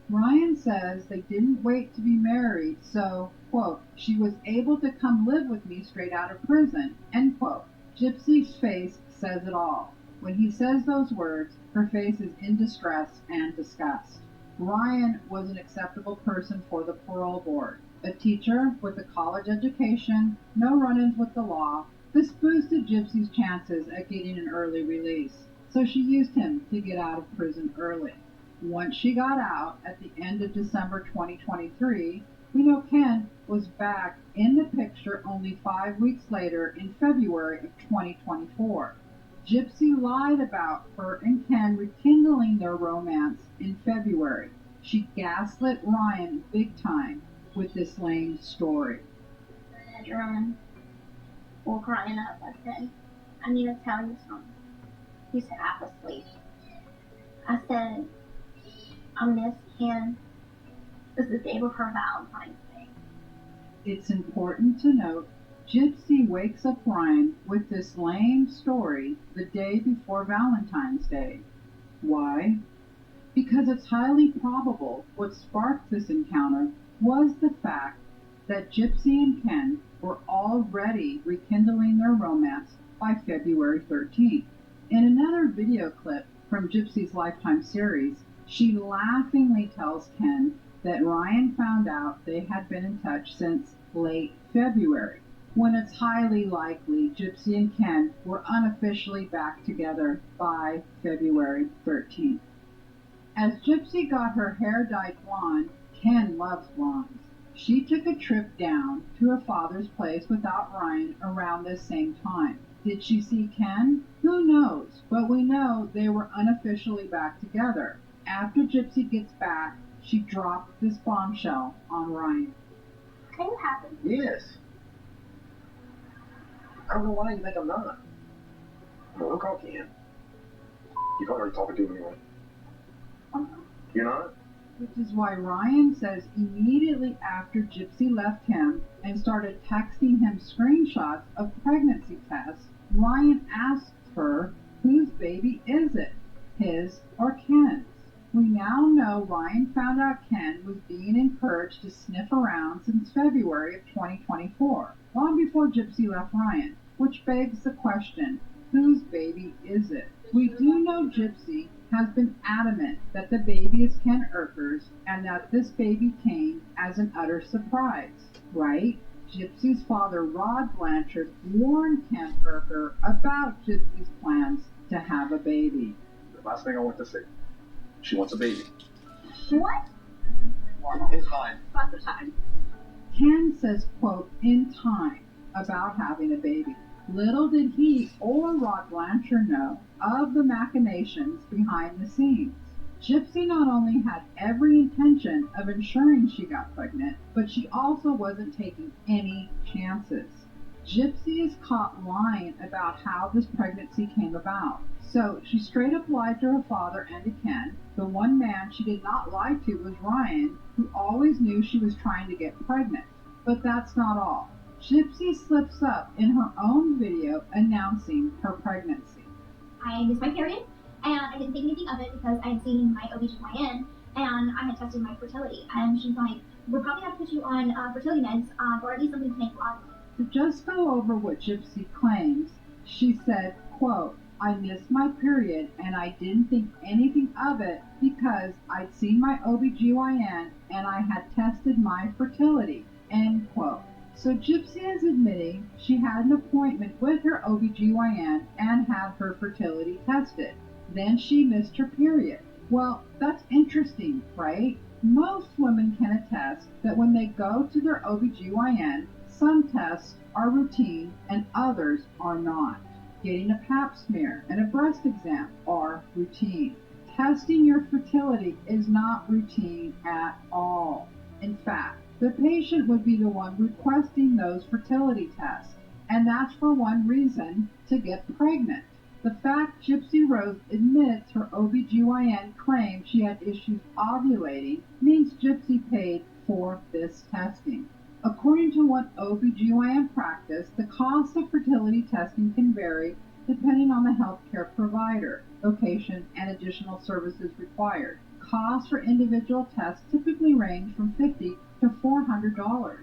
Ryan says they didn't wait to be married, so, quote, "she was able to come live with me straight out of prison," end quote. Gypsy's face says it all. When he says those words, her face is in distress and disgust. Ryan was an acceptable person for the parole board. A teacher with a college education, no run-ins with the law. This boosted Gypsy's chances at getting an early release, so she used him to get out of prison early. Once she got out at the end of December 2023, we know Ken was back in the picture only 5 weeks later in February of 2024. Gypsy lied about her and Ken rekindling their romance in February. She gaslit Ryan big time with this lame story. Bedroom, woke Ryan up. I said, "I need to tell you something." He said, "I was asleep." I said, "I miss Ken." It was the day before Valentine's Day. It's important to note Gypsy wakes up Ryan with this lame story the day before Valentine's Day. Why? Because it's highly probable what sparked this encounter was the fact that Gypsy and Ken were already rekindling their romance by February 13th. In another video clip from Gypsy's Lifetime series, she laughingly tells Ken that Ryan found out they had been in touch since late February, when it's highly likely Gypsy and Ken were unofficially back together by February 13th. As Gypsy got her hair dyed blonde, Ken loves blondes. She took a trip down to her father's place without Ryan around this same time. Did she see Ken? Who knows, but we know they were unofficially back together. After Gypsy gets back, she dropped this bombshell on Ryan. Are you happy? Yes. I don't know why you think I'm not. Well, we'll call Ken. You've already talked to him anyway. You're not? Which is why Ryan says immediately after Gypsy left him and started texting him screenshots of pregnancy tests, Ryan asks her, whose baby is it? His or Ken's? We now know Ryan found out Ken was being encouraged to sniff around since February of 2024, long before Gypsy left Ryan, which begs the question, whose baby is it? We do know Gypsy has been adamant that the baby is Ken Urker's and that this baby came as an utter surprise, right? Gypsy's father, Rod Blanchard, warned Ken Urker about Gypsy's plans to have a baby. The last thing I want to say, she wants a baby. What? It's fine. About the time. Ken says, quote, in time about having a baby. Little did he or Rod Blanchard know of the machinations behind the scenes. Gypsy not only had every intention of ensuring she got pregnant, but she also wasn't taking any chances. Gypsy is caught lying about how this pregnancy came about. So she straight up lied to her father and to Ken. The one man she did not lie to was Ryan, who always knew she was trying to get pregnant. But that's not all. Gypsy slips up in her own video announcing her pregnancy. I missed my period, and I didn't think anything of it because I had seen my OBGYN, and I had tested my fertility. And she's like, we'll probably have to put you on fertility meds, or at least something to make you ovulate. To just go over what Gypsy claims, she said, quote, I missed my period and I didn't think anything of it because I'd seen my OBGYN and I had tested my fertility, end quote. So Gypsy is admitting she had an appointment with her OBGYN and had her fertility tested. Then she missed her period. Well, that's interesting, right? Most women can attest that when they go to their OBGYN, some tests are routine and others are not. Getting a pap smear and a breast exam are routine. Testing your fertility is not routine at all. In fact, the patient would be the one requesting those fertility tests, and that's for one reason, to get pregnant. The fact Gypsy Rose admits her OBGYN claimed she had issues ovulating means Gypsy paid for this testing. According to one OBGYN practice, the cost of fertility testing can vary depending on the healthcare provider, location, and additional services required. Costs for individual tests typically range from $50 to $400.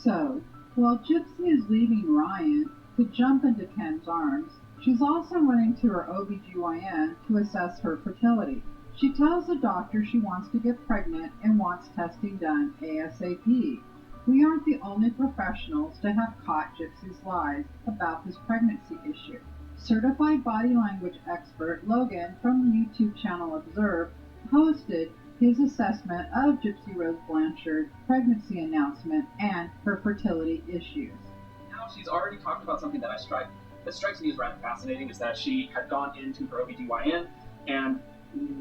So, while Gypsy is leaving Ryan to jump into Ken's arms, she's also running to her OBGYN to assess her fertility. She tells the doctor she wants to get pregnant and wants testing done ASAP. We aren't the only professionals to have caught Gypsy's lies about this pregnancy issue. Certified body language expert Logan from the YouTube channel Observe posted his assessment of Gypsy Rose Blanchard's pregnancy announcement and her fertility issues. Now she's already talked about something that strikes me as rather fascinating, is that she had gone into her OBGYN and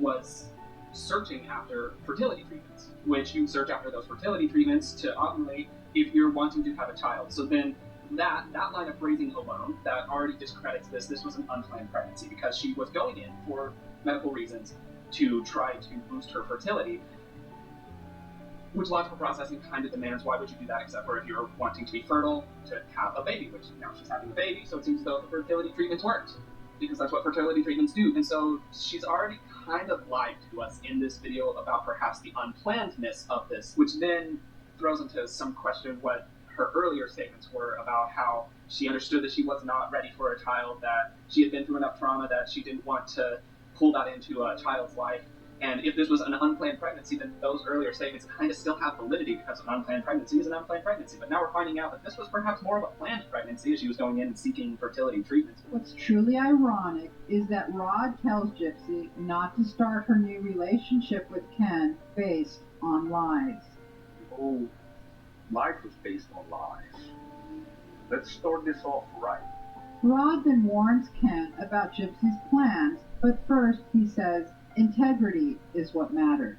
was searching after fertility treatments, which you search after those fertility treatments to ovulate if you're wanting to have a child. So then that line of phrasing alone, that already discredits this. This was an unplanned pregnancy because she was going in for medical reasons to try to boost her fertility, which logical processing kind of demands, why would you do that except for if you're wanting to be fertile to have a baby, which now she's having a baby, so it seems as though the fertility treatments worked, because that's what fertility treatments do. And so she's already kind of lied to us in this video about perhaps the unplannedness of this, which then throws into some question what her earlier statements were about how she understood that she was not ready for a child, that she had been through enough trauma that she didn't want to pull that into a child's life. And if this was an unplanned pregnancy, then those earlier statements kind of still have validity because an unplanned pregnancy is an unplanned pregnancy. But now we're finding out that this was perhaps more of a planned pregnancy as she was going in and seeking fertility treatments. What's truly ironic is that Rod tells Gypsy not to start her new relationship with Ken based on lies. Oh, life was based on lies. Let's start this off right. Rod then warns Ken about Gypsy's plans, but first he says, integrity is what matters.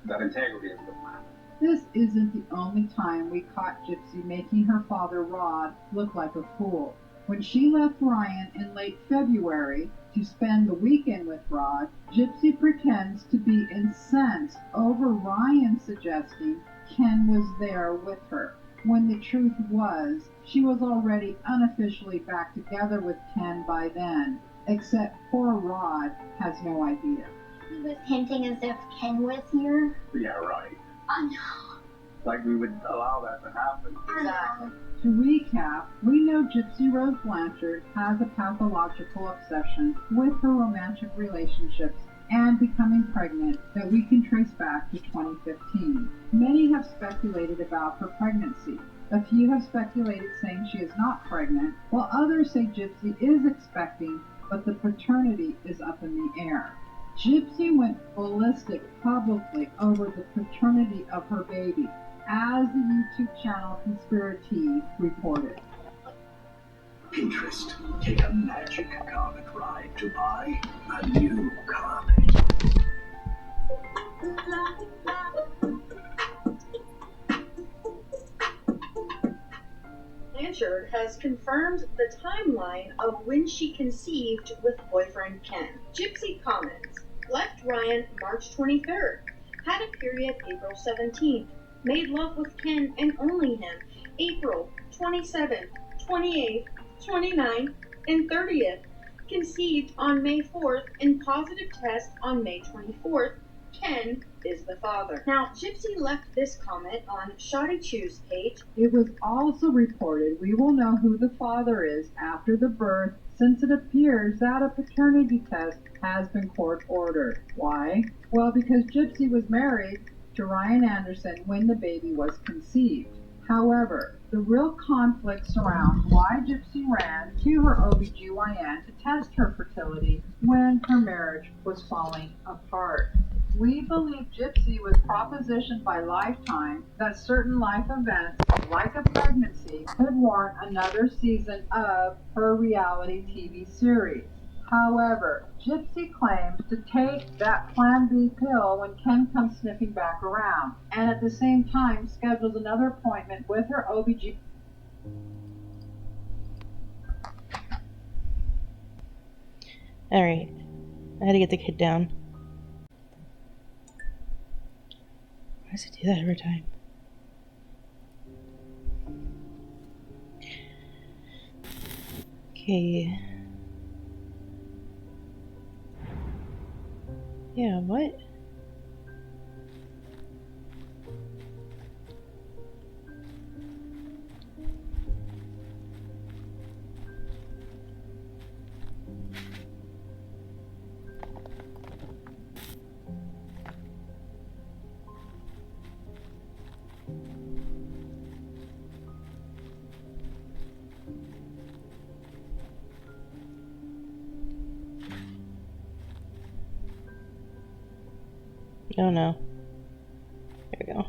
That integrity is what matters. This isn't the only time we caught Gypsy making her father Rod look like a fool. When she left Ryan in late February to spend the weekend with Rod, Gypsy pretends to be incensed over Ryan suggesting Ken was there with her, when the truth was she was already unofficially back together with Ken by then. Except poor Rod has no idea. He was hinting as if Ken was here. Yeah, right. Oh no. Like we would allow that to happen. Exactly. To recap, we know Gypsy Rose Blanchard has a pathological obsession with her romantic relationships and becoming pregnant that we can trace back to 2015. Many have speculated about her pregnancy. A few have speculated saying she is not pregnant, while others say Gypsy is expecting, but the paternity is up in the air. Gypsy went ballistic publicly over the paternity of her baby. as the YouTube channel Conspiracy reported. Pinterest. Take a magic comet ride to buy a new comet. Blanchard has confirmed the timeline of when she conceived with boyfriend Ken. Gypsy comments, left Ryan March 23rd, had a period April 17th, made love with Ken and only him April 27th, 28th, 29th, and 30th, conceived on May 4th and positive test on May 24th. Ken is the father. Now, Gypsy left this comment on Shoddy Chew's page. It was also reported we will know who the father is after the birth, since it appears that a paternity test has been court ordered. Why? Well, because Gypsy was married to Ryan Anderson when the baby was conceived. However, the real conflict surrounds why Gypsy ran to her OBGYN to test her fertility when her marriage was falling apart. We believe Gypsy was propositioned by Lifetime that certain life events, like a pregnancy, could warrant another season of her reality TV series. However, Gypsy claims to take that Plan B pill when Ken comes sniffing back around, and at the same time schedules another appointment with her OBG. Alright, I had to get the kid down. Why does it do that every time? Okay. Yeah, what? Oh no. There we go.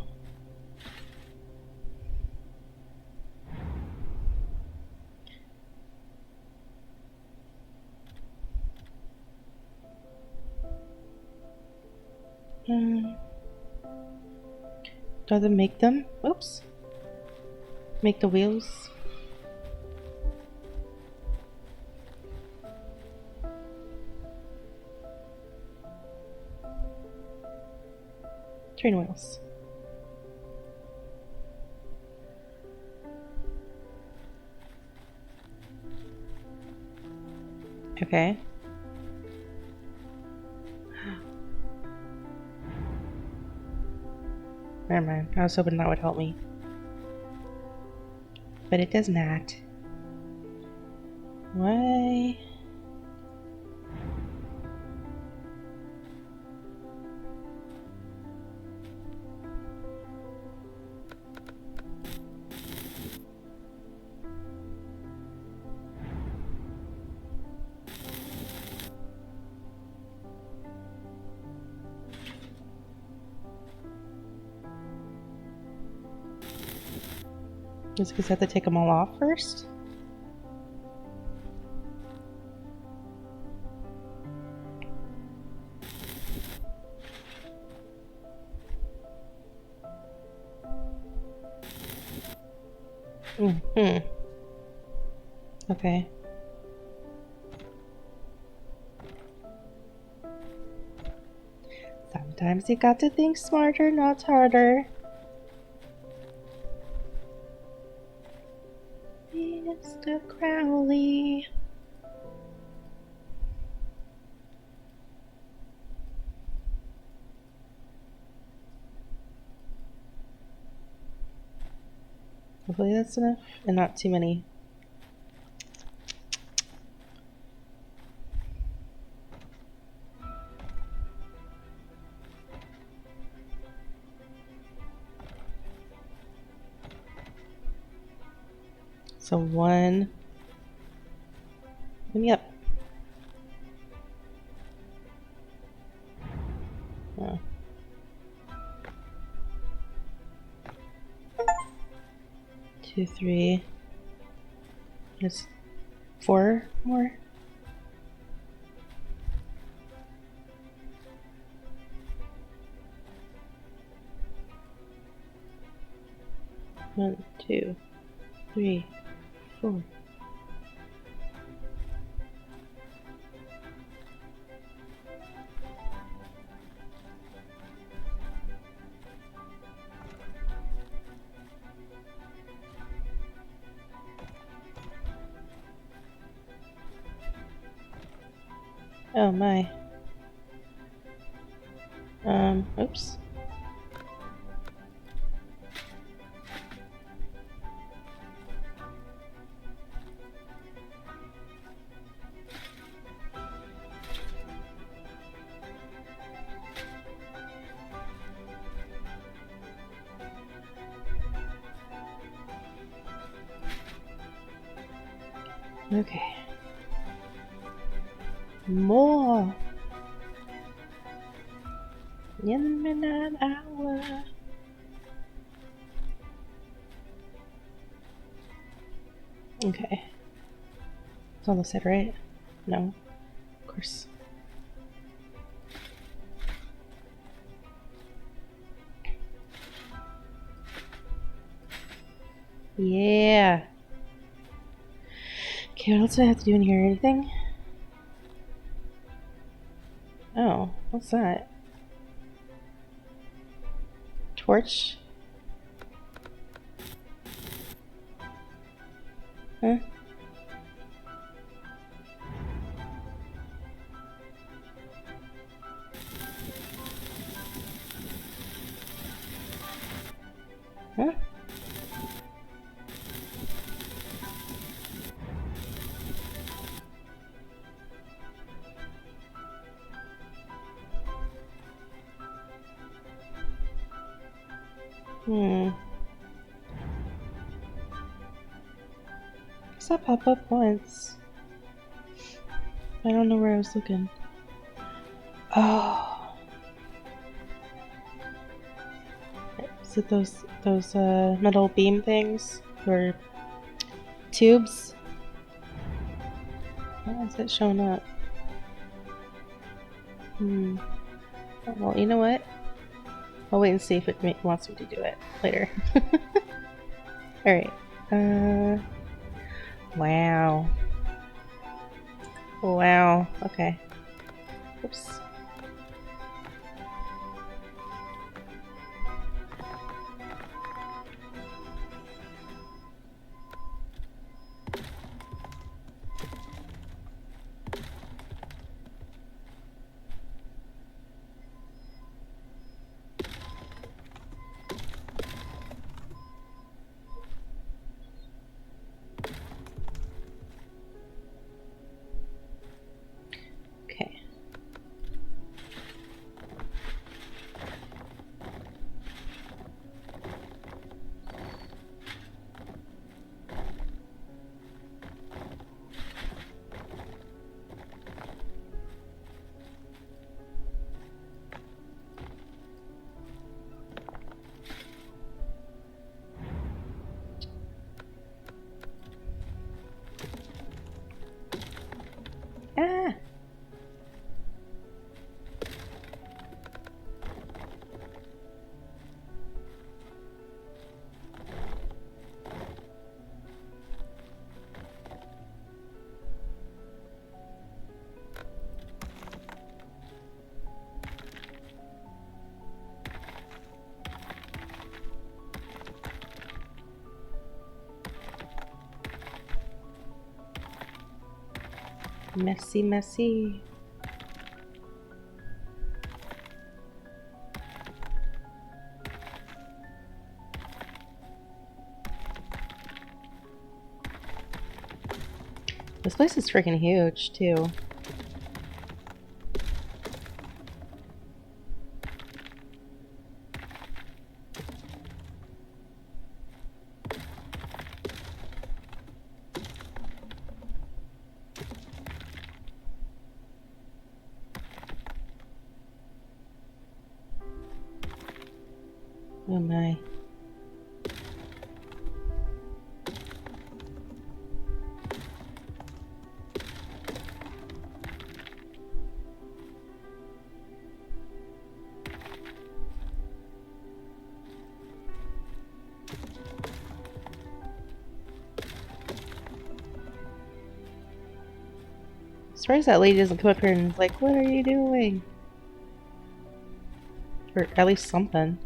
Do I have to make them? Oops. Make the wheels. Train wheels. Okay. Never mind. I was hoping that would help me. But it does not. Why? Is it because I have to take them all off first? Mm-hmm. Okay. Sometimes you got to think smarter, not harder. Mr. Crowley. Hopefully that's enough and not too many. So one. Let me up. Oh. 2, 3. There's 4 more. One, 2, 3, 4. Oh my. Oops. Okay. More. In the midnight hour. Okay. It's almost said right? No. Of course. Yeah. Okay, what else do I have to do in here? Anything? Oh, what's that? Torch? Huh? Huh? I saw pop up once. I don't know where I was looking. Oh. Is it those metal beam things? Or tubes? Why is it showing up? Well, you know what? I'll wait and see if it wants me to do it later. Alright. Wow. Wow. Okay. Oops. Okay. Ah! Messy, messy. This place is freaking huge, too. Oh my. surprised that lady doesn't come up here and is like, what are you doing? Or at least something.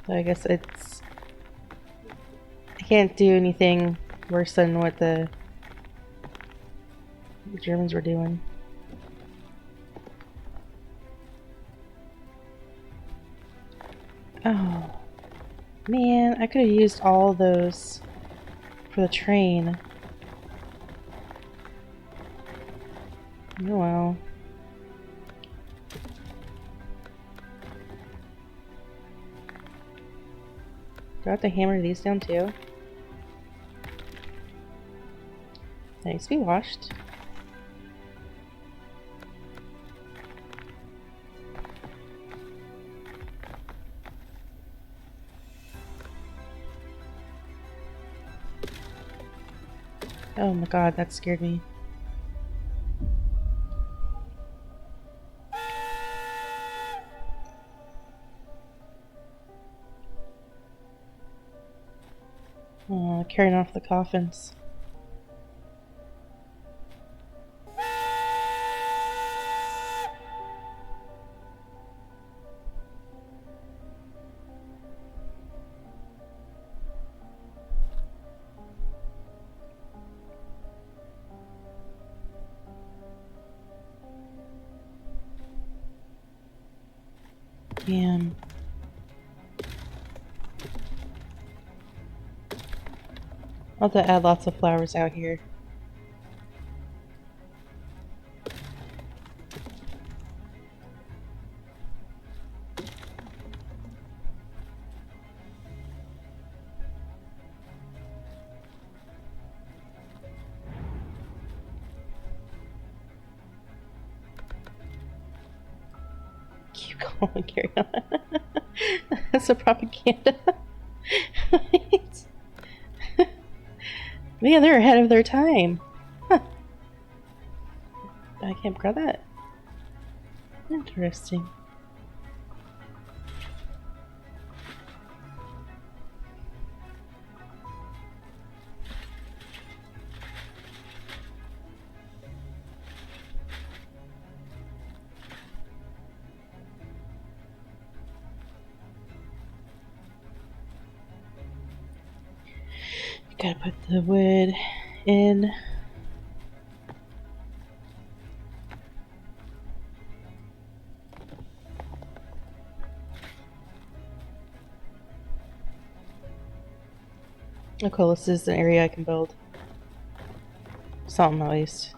So I guess it's... I can't do anything worse than what the Germans were doing. Oh. Man, I could have used all those for the train. Oh well. Do I have to hammer these down too? They need to be washed. Oh my god, that scared me. Carrying off the coffins. Damn. I'll have to add lots of flowers out here. Keep going, carry on. That's a propaganda. Man, they're ahead of their time. Huh. I can't grab that. Interesting. Gotta put the wood in. Oh cool, this is an area I can build. Something at least.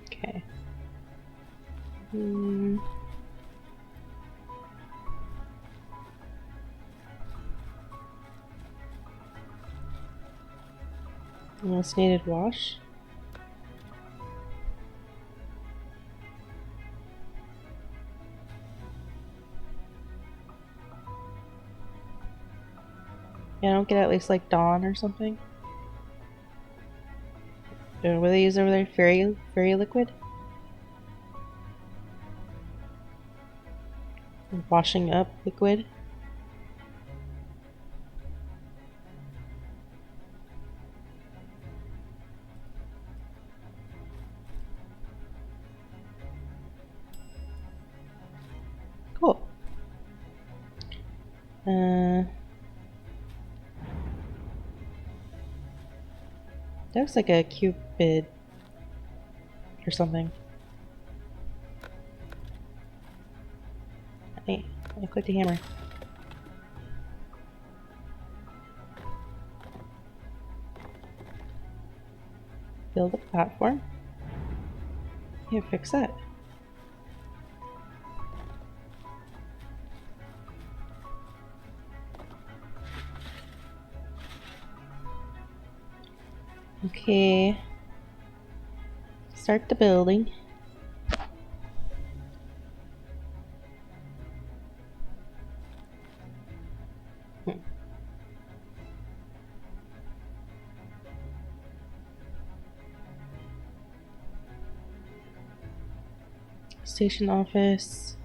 Okay. Almost needed wash. Yeah, I don't get at least like Dawn or something. What do they use over there? Fairy liquid? Washing up liquid? Cool. That looks like a cupid or something. Hey, I clicked the hammer. Build a platform. Yeah, fix that. Okay. Start the building. Station office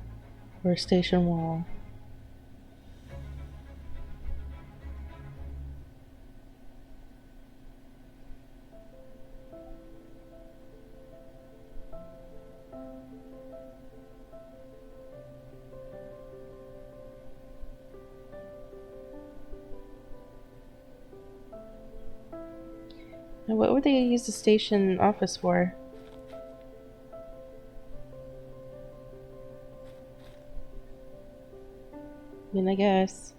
or station wall? And what would they use the station office for? I mean, I guess.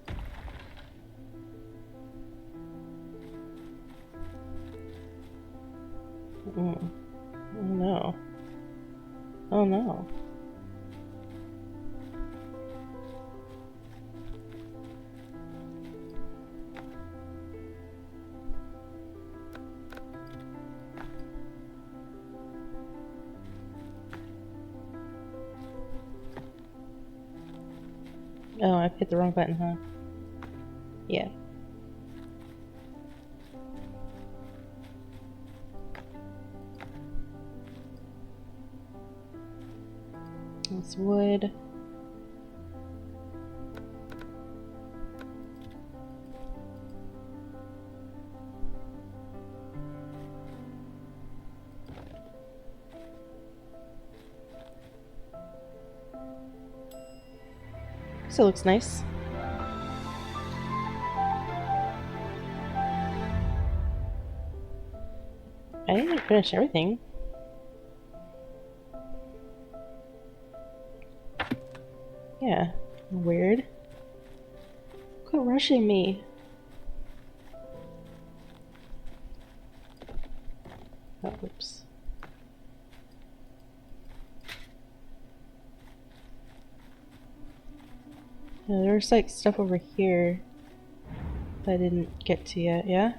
Oh no. Oh no. Oh, I hit the wrong button, huh? Yeah. It's wood. So it looks nice. I didn't finish everything. Yeah. Weird. Quit rushing me. Oh, oops. Yeah, there's like stuff over here that I didn't get to yet, yeah?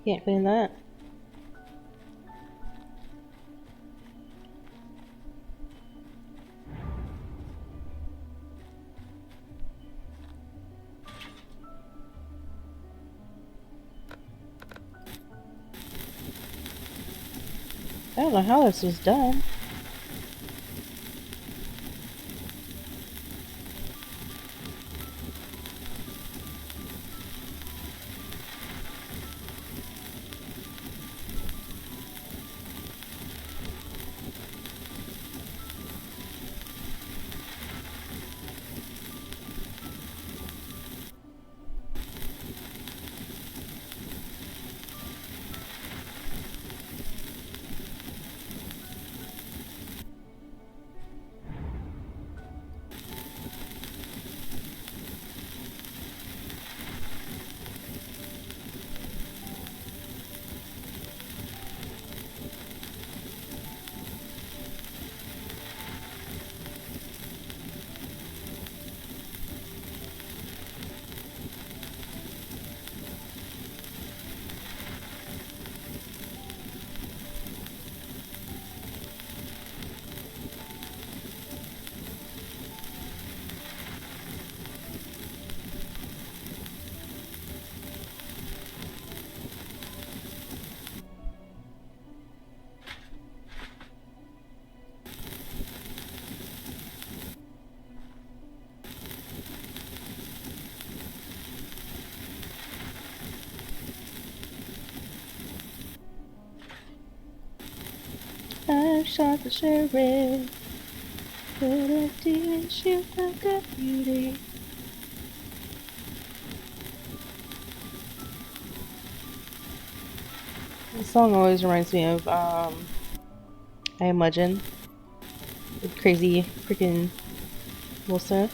Can't clean that. I don't know how this was done. I shot the sheriff, but I didn't shoot the deputy. This song always reminds me of I Am Legend with crazy freaking Will Smith.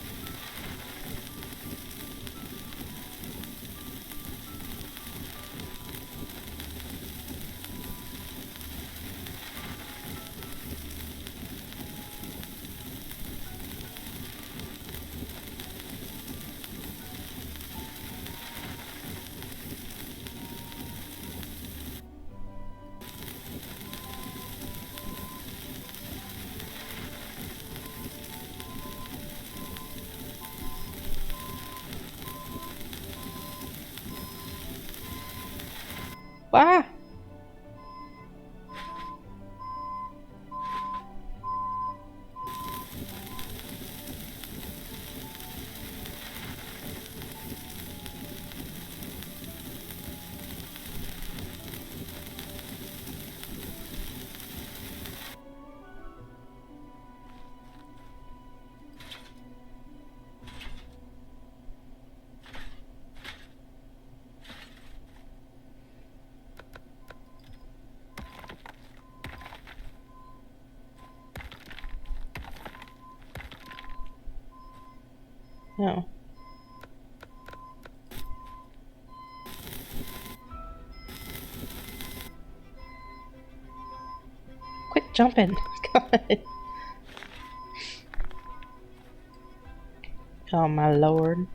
Ah! No. Quit jumping. God. Oh my lord.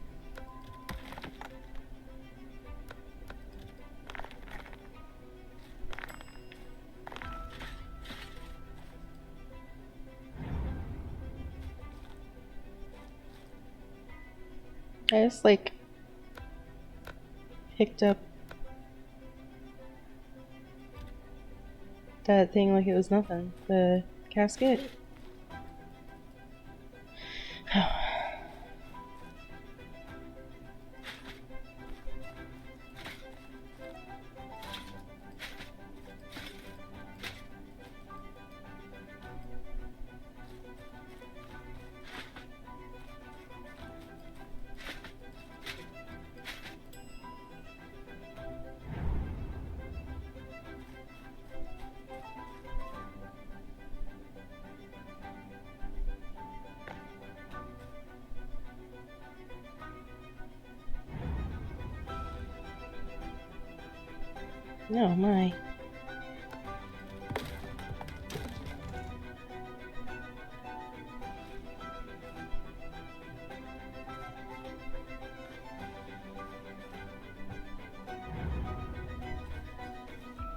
I just like picked up that thing like it was nothing. The casket. No, my.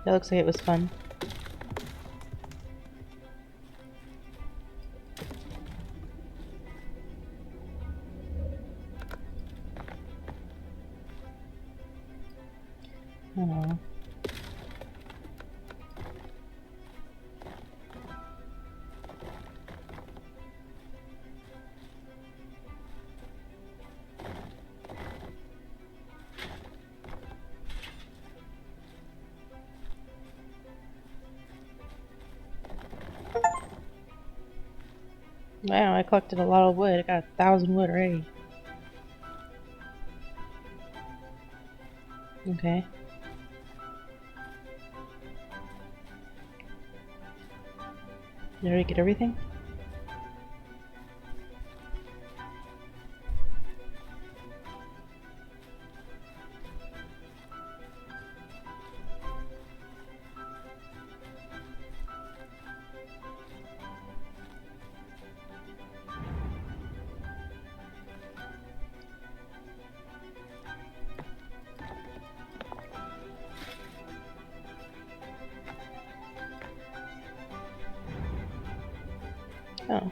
That looks like it was fun. Oh. Wow, I collected a lot of wood. I got 1,000 wood already. Okay. Did I already get everything? Oh.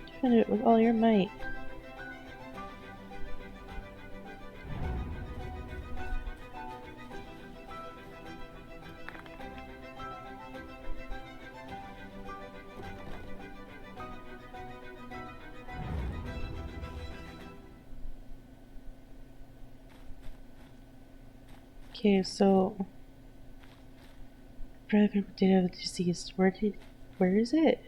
Defend it with all your might. Okay, so brother data of the deceased. Where is it?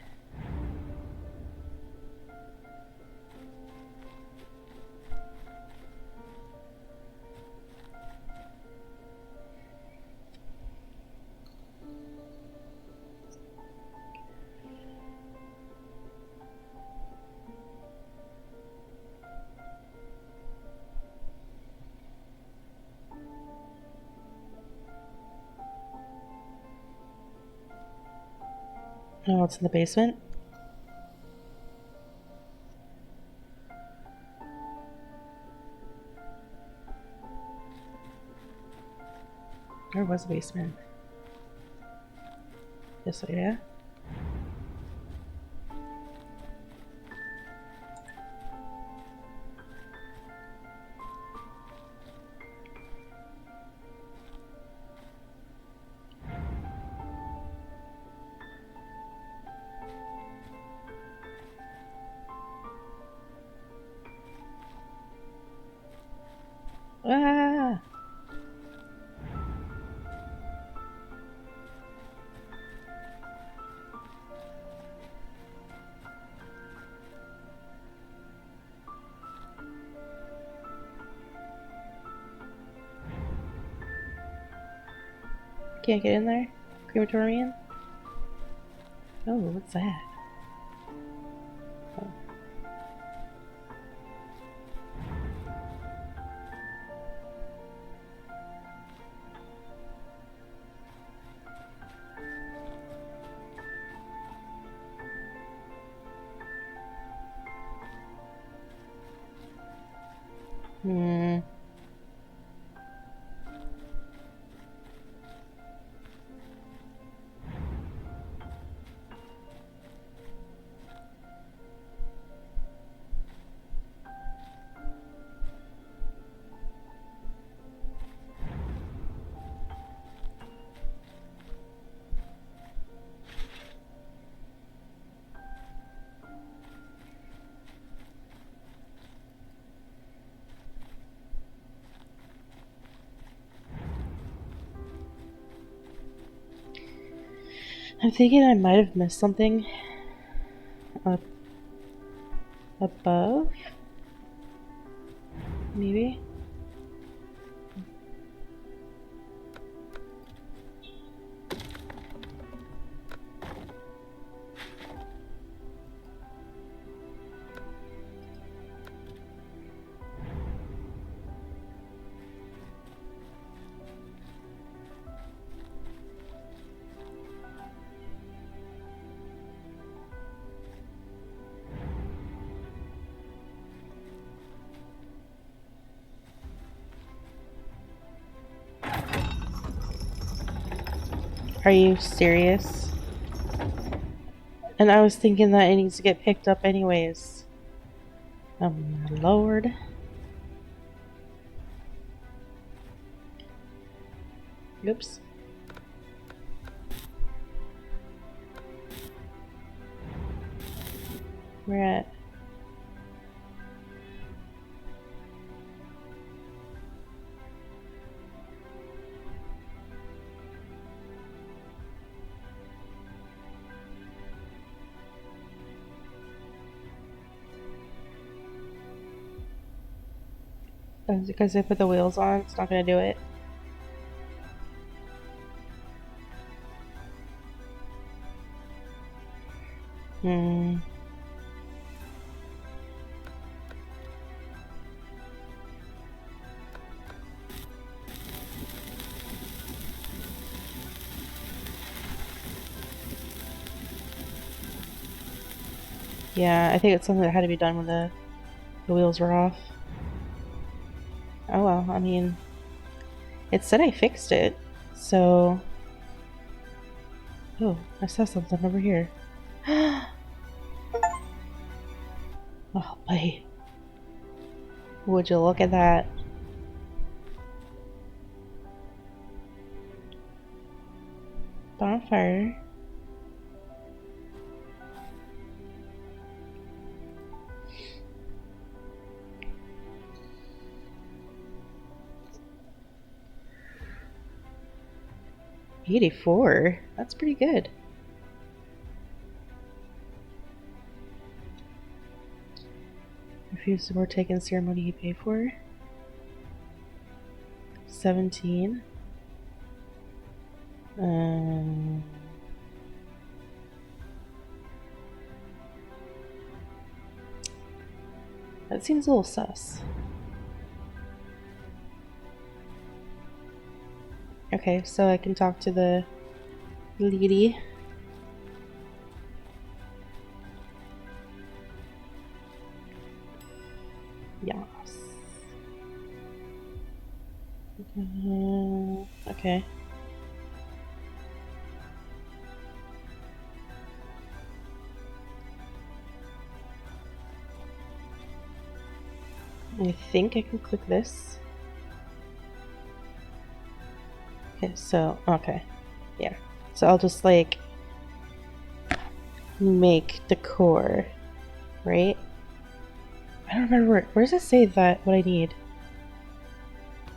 Oh, it's in the basement? There was a basement. This way, yeah? Ah! Can't get in there? Crematorium? Oh, what's that? Oh. Hmm. I'm thinking I might have missed something up above. Maybe? Are you serious? And I was thinking that it needs to get picked up anyways. Oh my lord. Oops. We're at... Because I put the wheels on, it's not gonna do it. Hmm. Yeah, I think it's something that had to be done when the wheels were off. Oh well, I mean, it said I fixed it, so... Oh, I saw something over here. Oh, boy. Would you look at that? Bonfire. $84? That's pretty good. Refuse to partake in the ceremony you pay for. 17. That seems a little sus. Okay, so I can talk to the lady. Yes. Okay. think I can click this. Okay, so, okay. Yeah. So I'll just like make decor, right? I don't remember where does it say that what I need?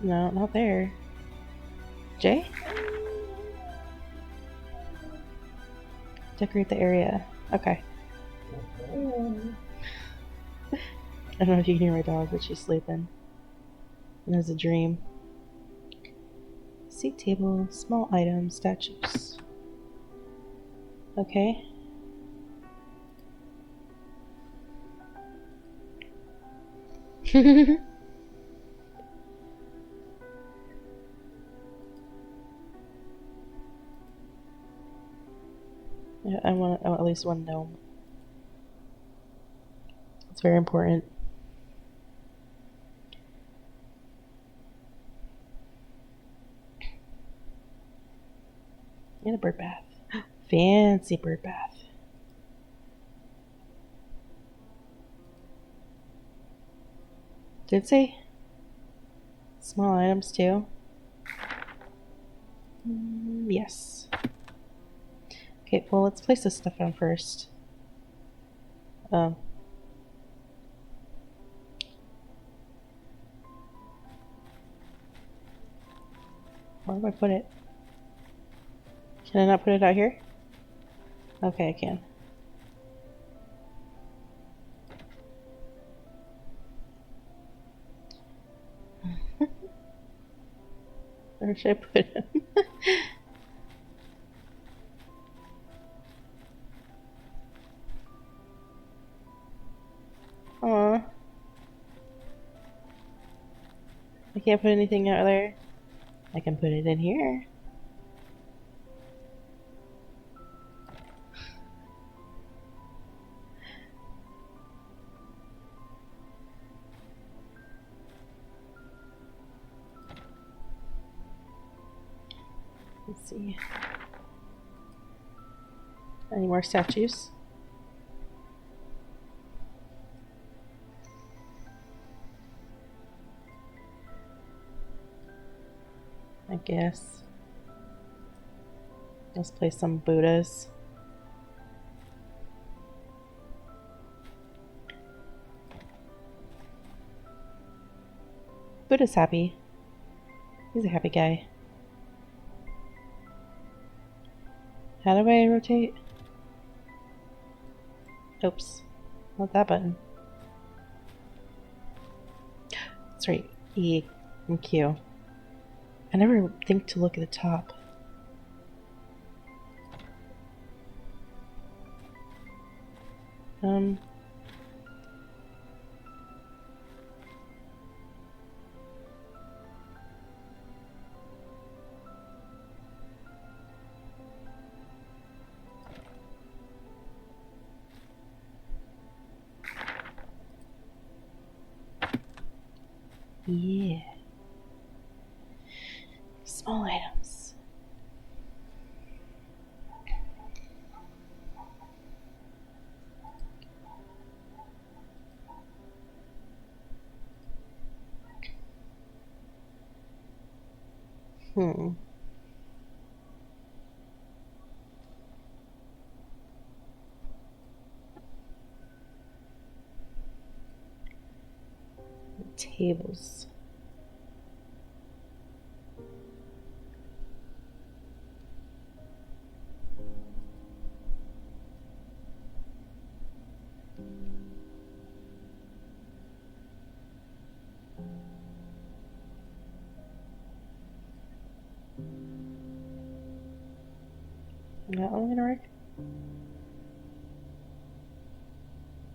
No, not there. J? Decorate the area. Okay. I don't know if you can hear my dog, but she's sleeping. And has a dream. Seat table, small items, statues. Okay. Yeah, I want at least one gnome. It's very important. And a bird bath. Fancy bird bath. Did it say small items too? Yes. Okay, well, let's place this stuff down first. Oh. Where do I put it? Can I not put it out here? Okay, I can. Where should I put him? Aw. I can't put anything out there. I can put it in here. Let's see. Any more statues? I guess. Let's place some Buddhas. Buddha's happy. He's a happy guy. How do I rotate? Oops. Not that button. That's right. E and Q. I never think to look at the top. Yeah. Small items. Tables. That one gonna work?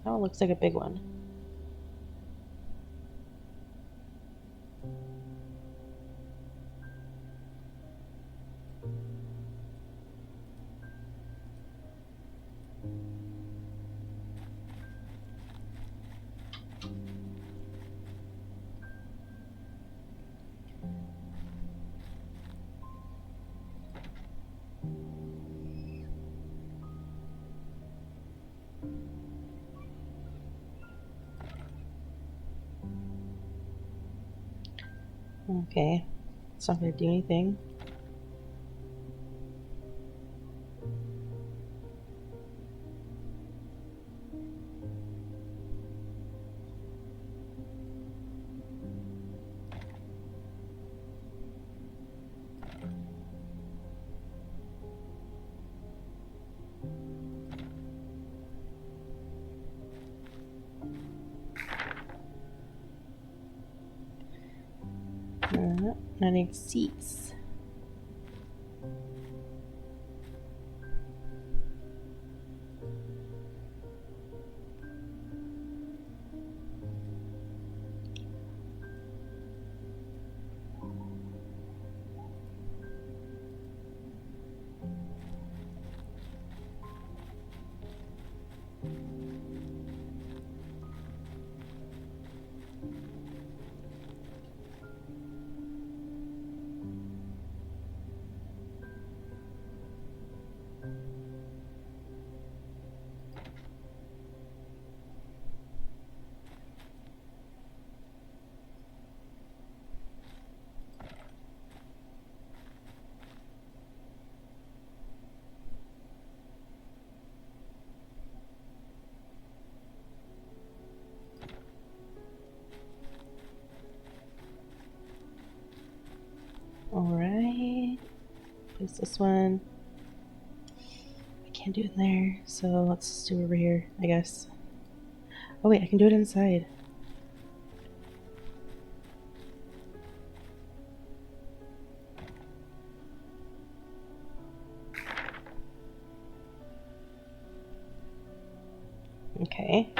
That one looks like a big one. Okay, it's not gonna do anything. I need seats. Alright, place this one. I can't do it in there, so let's just do it over here, I guess. Oh wait, I can do it inside. Okay.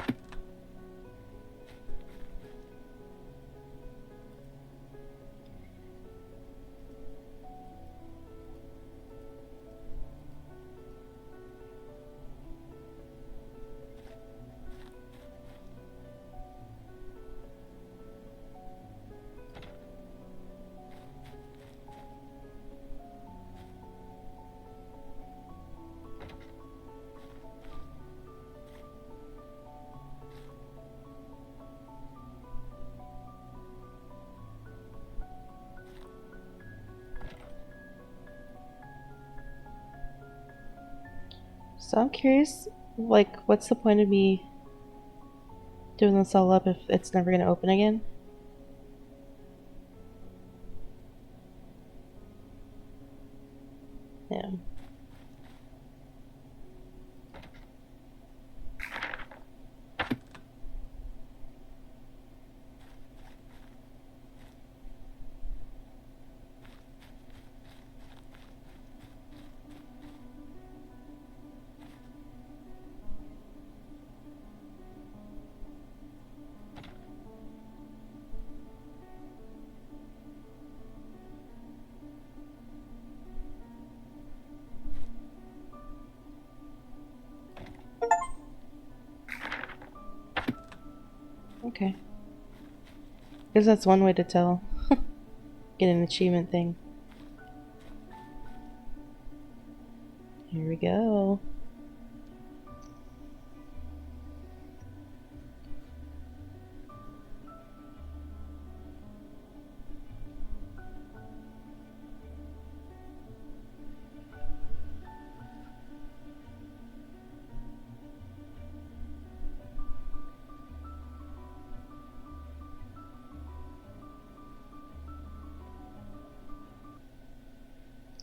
So I'm curious, like, what's the point of me doing this all up if it's never going to open again? Yeah. Okay. Because that's one way to tell. Get an achievement thing. Here we go.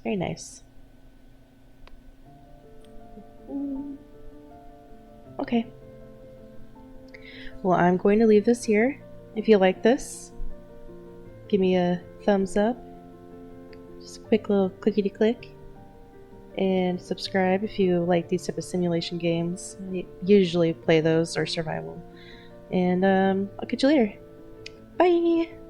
Very nice. Okay. Well, I'm going to leave this here. If you like this, give me a thumbs up. Just a quick little clickety click. And subscribe if you like these type of simulation games. I usually play those or survival. And I'll catch you later. Bye!